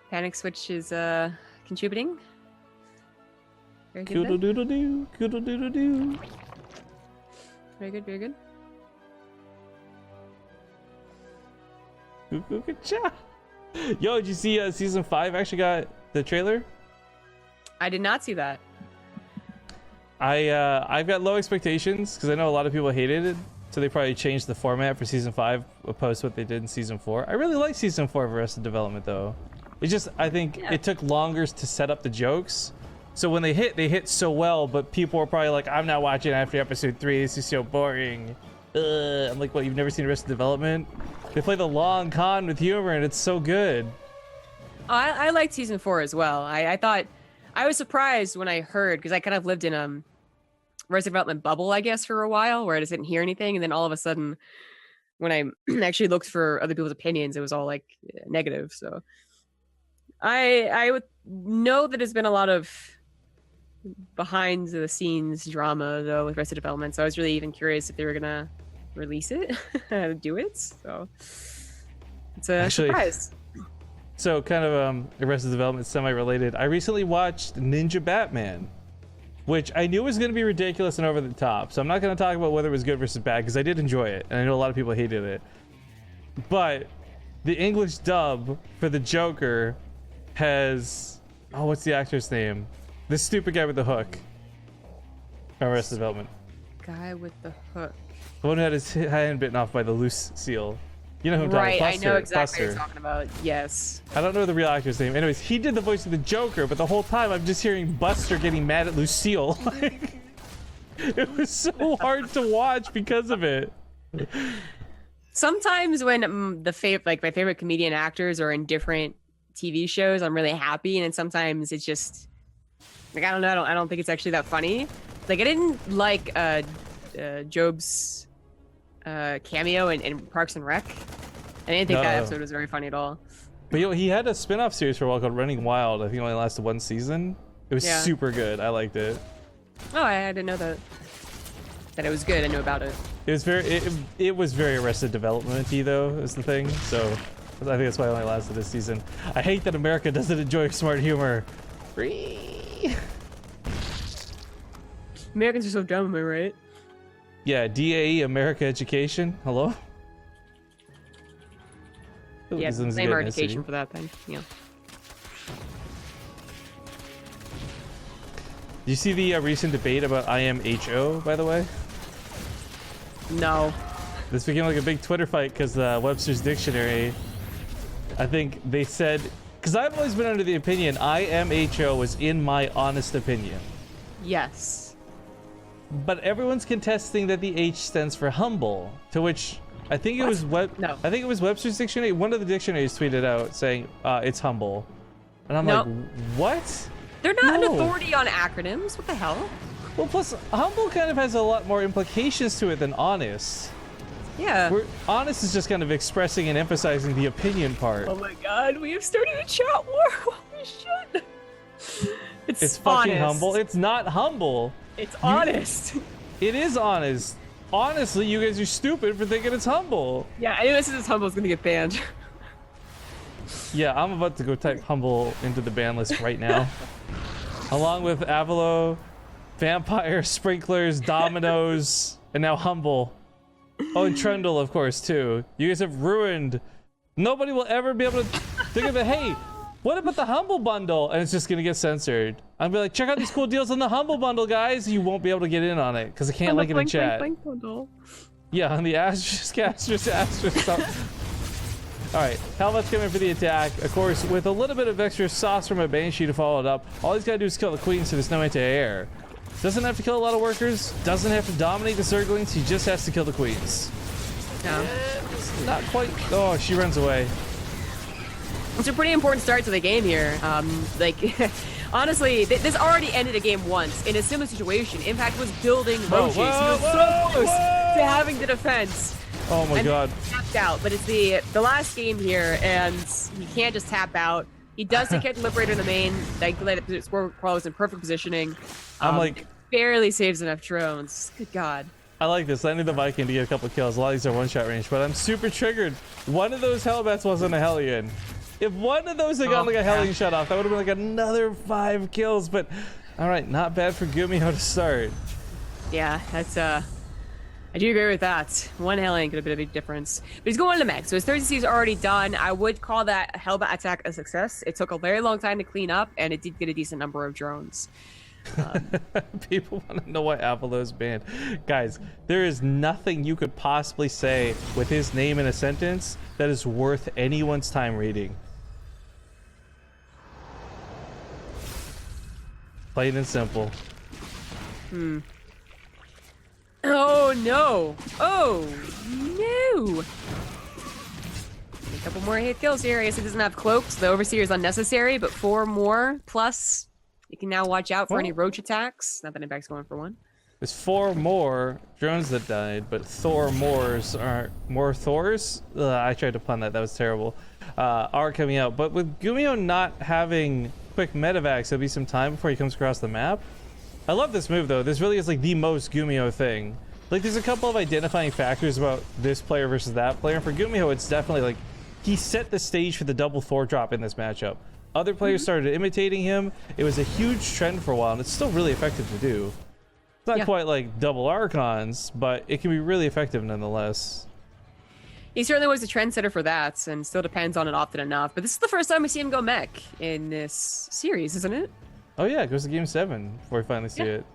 Panic Switch is contributing. Very good. Coodle doodle doo, coodle doodle doo. Very good, very good. Yo, did you see season 5 actually got the trailer? I did not see that. I've got low expectations because I know a lot of people hated it, so they probably changed the format for season 5 opposed to what they did in season 4. I really like season 4 of Arrested Development though. It's just, I think it took longer to set up the jokes. So when they hit so well, but people were probably like, I'm not watching after episode 3, this is so boring. I'm like, what, you've never seen Arrested Development? They play the long con with humor and it's so good. Oh, I liked season 4 as well. I thought, I was surprised when I heard, because I kind of lived in Arrested Development bubble, I guess, for a while, where I just didn't hear anything, and then all of a sudden, when I actually looked for other people's opinions, it was all like negative. So I would know that there's been a lot of behind the scenes drama though with Arrested Development, so I was really even curious if they were gonna release it, do it. So it's a surprise. So kind of Arrested Development semi-related. I recently watched Ninja Batman, which I knew was going to be ridiculous and over the top. So I'm not going to talk about whether it was good versus bad because I did enjoy it, and I know a lot of people hated it. But the English dub for the Joker has, oh, what's the actor's name? This stupid guy with the hook. Arrested Development. Guy with the hook. The one who had his hand bitten off by the loose seal. You know who I'm right, talking about. I know exactly what you're talking about. Yes. I don't know the real actor's name. Anyways, he did the voice of the Joker, but the whole time I'm just hearing Buster getting mad at Lucille. Like, it was so hard to watch because of it. Sometimes when my favorite comedian actors are in different TV shows, I'm really happy, and then sometimes it's just like, I don't know. I don't think it's actually that funny. Like, I didn't like Job's cameo in Parks and Rec. I didn't think that episode was very funny at all. But he had a spin-off series for a while called Running Wild. I think it only lasted 1 season. It was super good. I liked it. Oh, I didn't know that it was good. I knew about it. It was very Arrested Development-y though, is the thing. So I think that's why it only lasted this season. I hate that America doesn't enjoy smart humor. Americans are so dumb, am I right? Yeah, DAE, America Education. Hello? Ooh, yeah, same education for that thing. Yeah. Did you see the recent debate about IMHO, by the way? No. This became like a big Twitter fight because Webster's Dictionary, I think they said, because I've always been under the opinion IMHO was in my honest opinion. Yes. But everyone's contesting that the H stands for humble, to which I think it was No. I think it was Webster's dictionary. One of the dictionaries tweeted out saying it's humble, and I'm Nope. like, what? They're not No. an authority on acronyms. What the hell? Well, plus humble kind of has a lot more implications to it than honest. Yeah. Honest is just kind of expressing and emphasizing the opinion part. Oh my god, we have started a chat war. Holy shit. It's fucking honest. humble. It's not humble. It's honest. It is honest. Honestly, you guys are stupid for thinking it's humble. Yeah, anyone that says it's humble is gonna get banned. Yeah, I'm about to go type humble into the ban list right now. Along with Avalo, Vampire, Sprinklers, Dominoes, and now humble. Oh, and Trundle, of course, too. You guys have ruined. Nobody will ever be able to think of it. Hey, what about the humble bundle? And it's just gonna get censored. I'll be like, check out these cool deals on the humble bundle, guys. You won't be able to get in on it because I can't link it in chat. Yeah, on the asterisk. All right, helmet's coming for the attack. Of course, with a little bit of extra sauce from a Banshee to follow it up. All he's gotta do is kill the queen, so there's no anti-air. Doesn't have to kill a lot of workers. Doesn't have to dominate the Zerglings. He just has to kill the queens. No. Not quite. Oh, she runs away. It's a pretty important start to the game here. Honestly, this already ended a game once in a similar situation. Impact was building roaches. He was so close to having the defense. Oh my god. He tapped out, but it's the last game here, and he can't just tap out. He does take the Liberator in the main. Thankfully, the Score Crawl was in perfect positioning. Barely saves enough drones. Good god. I like this. Landing the Viking to get a couple kills. A lot of these are one-shot range, but I'm super triggered. One of those Hellbats wasn't a Hellion. If one of those had got like a Hellion shut off, that would have been like another 5 kills. But all right, not bad for GuMiho to start. Yeah, that's I do agree with that. One Hellion could have been a big difference. But he's going to mech, so his 30C is already done. I would call that Hellbat attack a success. It took a very long time to clean up, and it did get a decent number of drones. People want to know why Avalo's banned. Guys, there is nothing you could possibly say with his name in a sentence that is worth anyone's time reading. Plain and simple. Oh no! Oh no! A couple more hit kills here. I guess it doesn't have cloaks. The Overseer is unnecessary, but 4 more plus. You can now watch out for any roach attacks. Not that Impact's going for one. There's 4 more drones that died, but Thor Moors aren't more Thors. I tried to pun that. That was terrible. Are coming out, but with GuMiho not having quick medevacs, there'll be some time before he comes across the map. I love this move though. This really is like the most GuMiho thing. Like there's a couple of identifying factors about this player versus that player. And for GuMiho, it's definitely like he set the stage for the double Thor drop in this matchup. Other players started imitating him. It was a huge trend for a while, and it's still really effective to do. It's not quite like double Archons, but it can be really effective nonetheless. He certainly was a trendsetter for that, and still depends on it often enough. But this is the first time we see him go mech in this series, isn't it? Oh yeah, it goes to game 7 before we finally see it.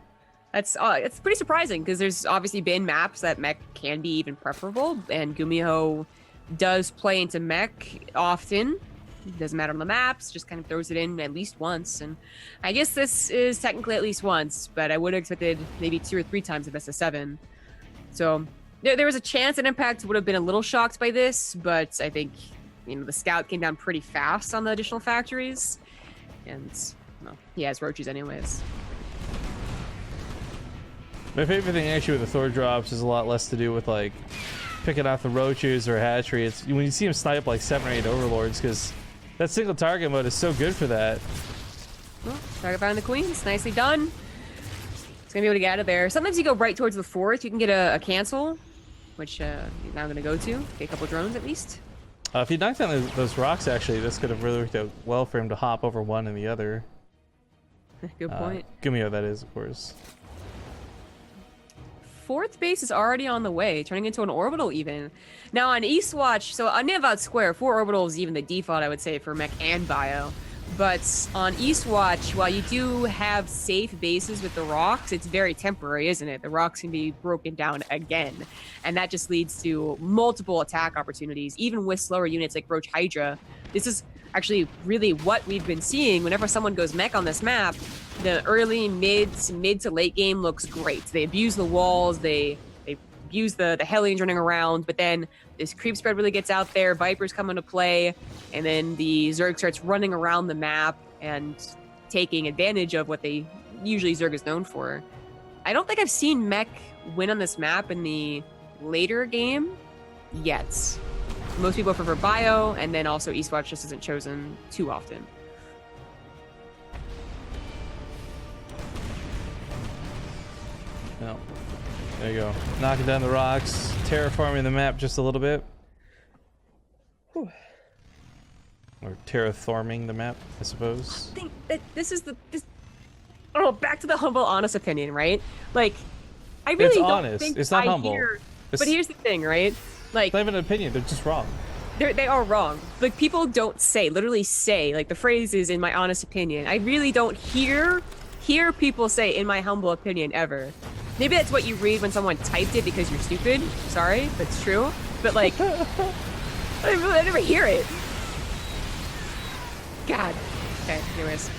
That's it's pretty surprising because there's obviously been maps that mech can be even preferable, and GuMiho does play into mech often. It doesn't matter on the maps, just kind of throws it in at least once. And I guess this is technically at least once, but I would have expected maybe 2 or 3 times the best of 7. So there was a chance that Impact would have been a little shocked by this, but I think the scout came down pretty fast on the additional factories. And well, he has roaches anyways. My favorite thing actually with the Thor drops is a lot less to do with like picking off the roaches or hatchery. It's when you see him snipe like 7 or 8 overlords, because that single target mode is so good for that. Well, target found the queens. Nicely done. It's gonna be able to get out of there. Sometimes you go right towards the 4th. You can get a cancel, which now I'm gonna go to. Get a couple drones at least. If he knocked down those rocks, actually, this could have really worked out well for him to hop over one and the other. Good point. GuMiho, that is, of course. 4th base is already on the way, turning into an orbital even. Now on Eastwatch, so on Nevat Square, 4 orbitals is even the default, I would say, for mech and bio. But on Eastwatch, while you do have safe bases with the rocks, it's very temporary, isn't it? The rocks can be broken down again. And that just leads to multiple attack opportunities, even with slower units like Roach Hydra. This is actually really what we've been seeing whenever someone goes mech on this map. The early, mid to late game looks great. They abuse the walls, they abuse the Hellions running around, but then this creep spread really gets out there, Vipers come into play, and then the Zerg starts running around the map and taking advantage of what they usually Zerg is known for. I don't think I've seen mech win on this map in the later game yet. Most people prefer Bio, and then also Eastwatch just isn't chosen too often. No. There you go. Knocking down the rocks, terraforming the map just a little bit. Whew. Or terraforming the map, I suppose. I think that this is oh, back to the humble, honest opinion, right? Like, I really It's don't honest. think It's not I humble. But here's the thing, right? Like, It's not even an opinion, they're just wrong. they are wrong. Like, people don't literally say, like, the phrase is, in my honest opinion. I really don't hear people say, in my humble opinion, ever. Maybe that's what you read when someone typed it because you're stupid. Sorry, that's true. But, like, I never hear it. God. Okay, anyways.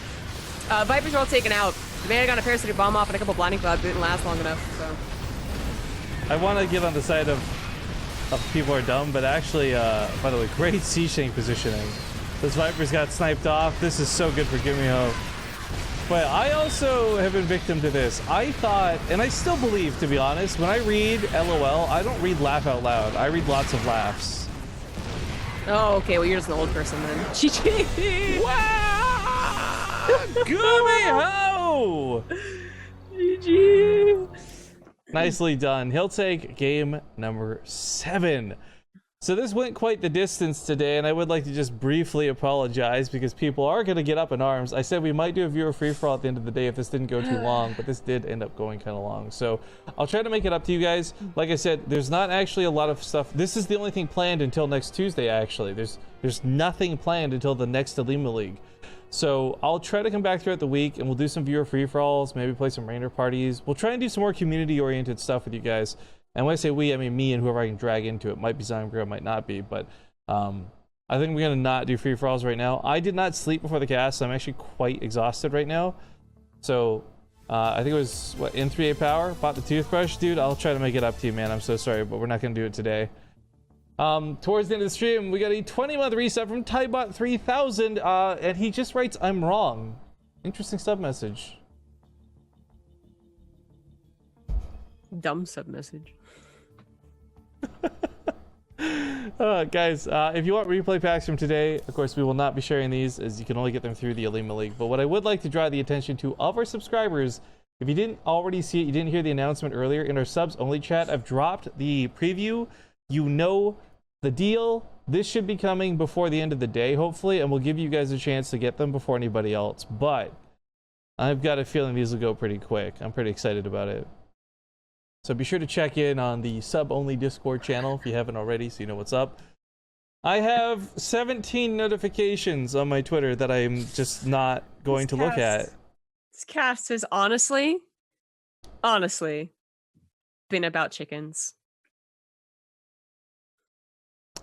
Vipers are all taken out. The man got a parasitic bomb off and a couple blinding clouds, but it didn't last long enough, so. I want to get on the side of people are dumb, but actually, by the way, great siege tank positioning. Those Vipers got sniped off. This is so good for GuMiho. But I also have been victim to this. I thought, and I still believe, to be honest, when I read LOL, I don't read laugh out loud. I read lots of laughs. Oh, okay, well, you're just an old person then. GG! Wow! GuMiho! GG! Nicely done. He'll take game number 7. So this went quite the distance today, and I would like to just briefly apologize because people are going to get up in arms. I said we might do a viewer free-for-all at the end of the day if this didn't go too long, but this did end up going kind of long. So I'll try to make it up to you guys. Like I said, there's not actually a lot of stuff. This is the only thing planned until next Tuesday, actually. There's nothing planned until the next Olimoleague. So I'll try to come back throughout the week, and we'll do some viewer free-for-alls, maybe play some reindeer parties. We'll try and do some more community-oriented stuff with you guys. And when I say we, I mean me and whoever I can drag into it. Might be Zangro, might not be, but I think we're going to not do free-for-alls right now. I did not sleep before the cast, so I'm actually quite exhausted right now. So I think it was, what, in 3A power? Bought the toothbrush? Dude, I'll try to make it up to you, man. I'm so sorry, but we're not going to do it today. Towards the end of the stream, we got a 20-month reset from Tybot3000, and he just writes, I'm wrong. Interesting sub message. Dumb sub message. Guys, if you want replay packs from today, of course, we will not be sharing these as you can only get them through the Olimoleague. But what I would like to draw the attention to of our subscribers, if you didn't already see it, you didn't hear the announcement earlier, in our subs only chat, I've dropped the preview. You know the deal. This should be coming before the end of the day, hopefully, and we'll give you guys a chance to get them before anybody else. But I've got a feeling these will go pretty quick. I'm pretty excited about it. So be sure to check in on the sub-only Discord channel if you haven't already, so you know what's up. I have 17 notifications on my Twitter that I'm just not going to look at. This cast has honestly been about chickens.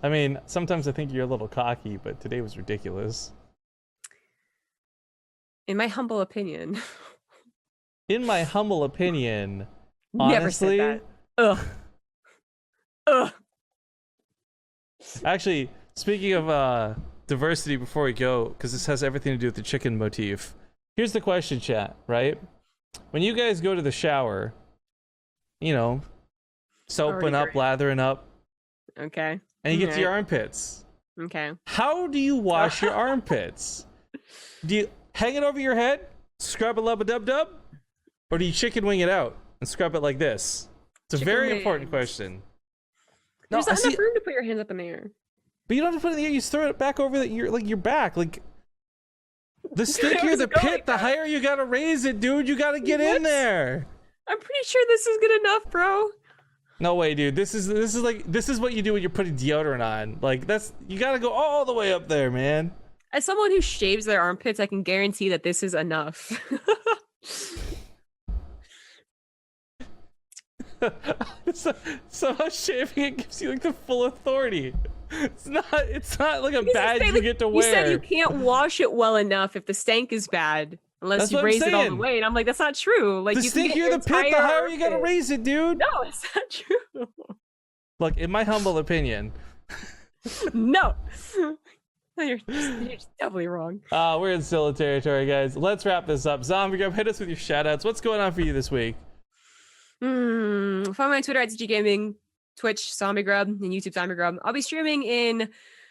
I mean, sometimes I think you're a little cocky, but today was ridiculous. In my humble opinion. In my humble opinion, Never said honestly, that. Ugh. Actually, speaking of diversity before we go, because this has everything to do with the chicken motif. Here's the question, chat, right? When you guys go to the shower, you know, soaping up, lathering up. Okay. And you get to your armpits. Okay. How do you wash your armpits? Do you hang it over your head, scrub a lub-a-dub-dub? Or do you chicken wing it out and scrub it like this? It's a very important question. There's not enough room to put your hands up in the air. But you don't have to put it in the air. You just throw it back over your back. Like, the stickier the pit, the higher you gotta raise it, dude. You gotta get in there. I'm pretty sure this is good enough, bro. No way, dude. This is what you do when you're putting deodorant on. Like, you gotta go all the way up there, man. As someone who shaves their armpits, I can guarantee that this is enough. Somehow shaving it gives you like the full authority. It's not like a Because badge you like, get to you wear. said you can't wash it well enough if the stank is bad. Unless That's you what I'm raise it all the saying. way. And I'm like, that's not true. Like, The you can get stinkier your the pit, the entire higher you gotta armpit. raise it, dude. No, it's not true. Look, in my humble opinion. No. No, you're just definitely wrong. We're in Scylla territory, guys. Let's wrap this up. Zombie Grub, hit us with your shoutouts. What's going on for you this week? Follow me on Twitter at ZG Gaming, Twitch Zombie Grub, and YouTube Zombie Grub. I'll be streaming in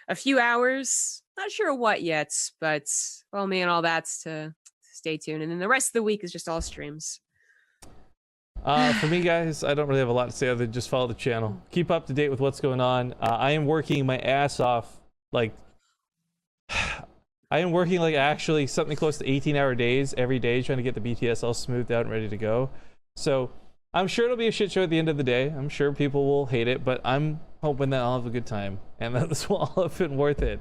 a few hours. Not sure what yet, but follow me and all that to stay tuned. And then the rest of the week is just all streams. For me, guys, I don't really have a lot to say other than just follow the channel. Keep up to date with what's going on. I am working my ass off. Like, I am working like actually something close to 18-hour days every day trying to get the BTS all smoothed out and ready to go. So I'm sure it'll be a shit show at the end of the day. I'm sure people will hate it, but I'm hoping that I'll have a good time and that this will all have been worth it.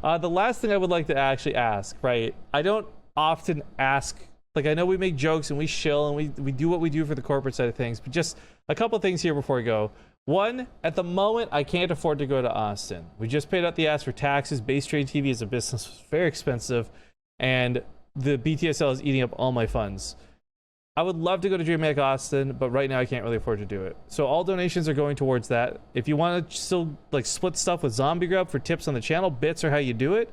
The last thing I would like to actually ask, right? I don't often ask, like, I know we make jokes and we shill and we do what we do for the corporate side of things, but just a couple things here before we go. One, at the moment, I can't afford to go to Austin. We just paid out the ass for taxes. BaseTradeTV as a business was very expensive, and the BTSL is eating up all my funds. I would love to go to DreamHack Austin, but right now I can't really afford to do it. So all donations are going towards that. If you want to still like split stuff with Zombie Grub for tips on the channel, bits are how you do it,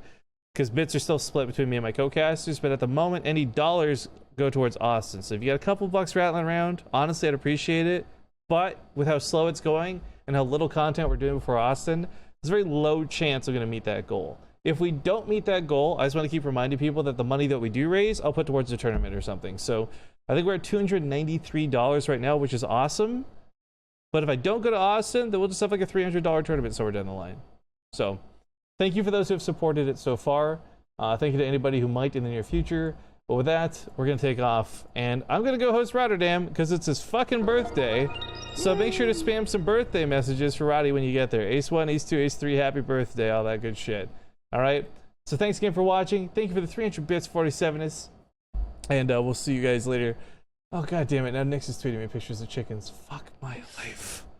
because bits are still split between me and my co-casters. But at the moment, any dollars go towards Austin. So if you got a couple bucks rattling around, honestly, I'd appreciate it. But with how slow it's going and how little content we're doing before Austin, there's a very low chance we're going to meet that goal. If we don't meet that goal, I just want to keep reminding people that the money that we do raise, I'll put towards the tournament or something. So I think we're at $293 right now, which is awesome. But if I don't go to Austin, then we'll just have like a $300 tournament somewhere down the line. So thank you for those who have supported it so far. Thank you to anybody who might in the near future. But with that, we're going to take off. And I'm going to go host Rotterdam because it's his fucking birthday. So make sure to spam some birthday messages for Roddy when you get there. Ace 1, Ace 2, Ace 3, happy birthday, all that good shit. All right? So thanks again for watching. Thank you for the 300 bits, 47s. And we'll see you guys later. Oh, god damn it. Now Nyx is tweeting me pictures of chickens. Fuck my life.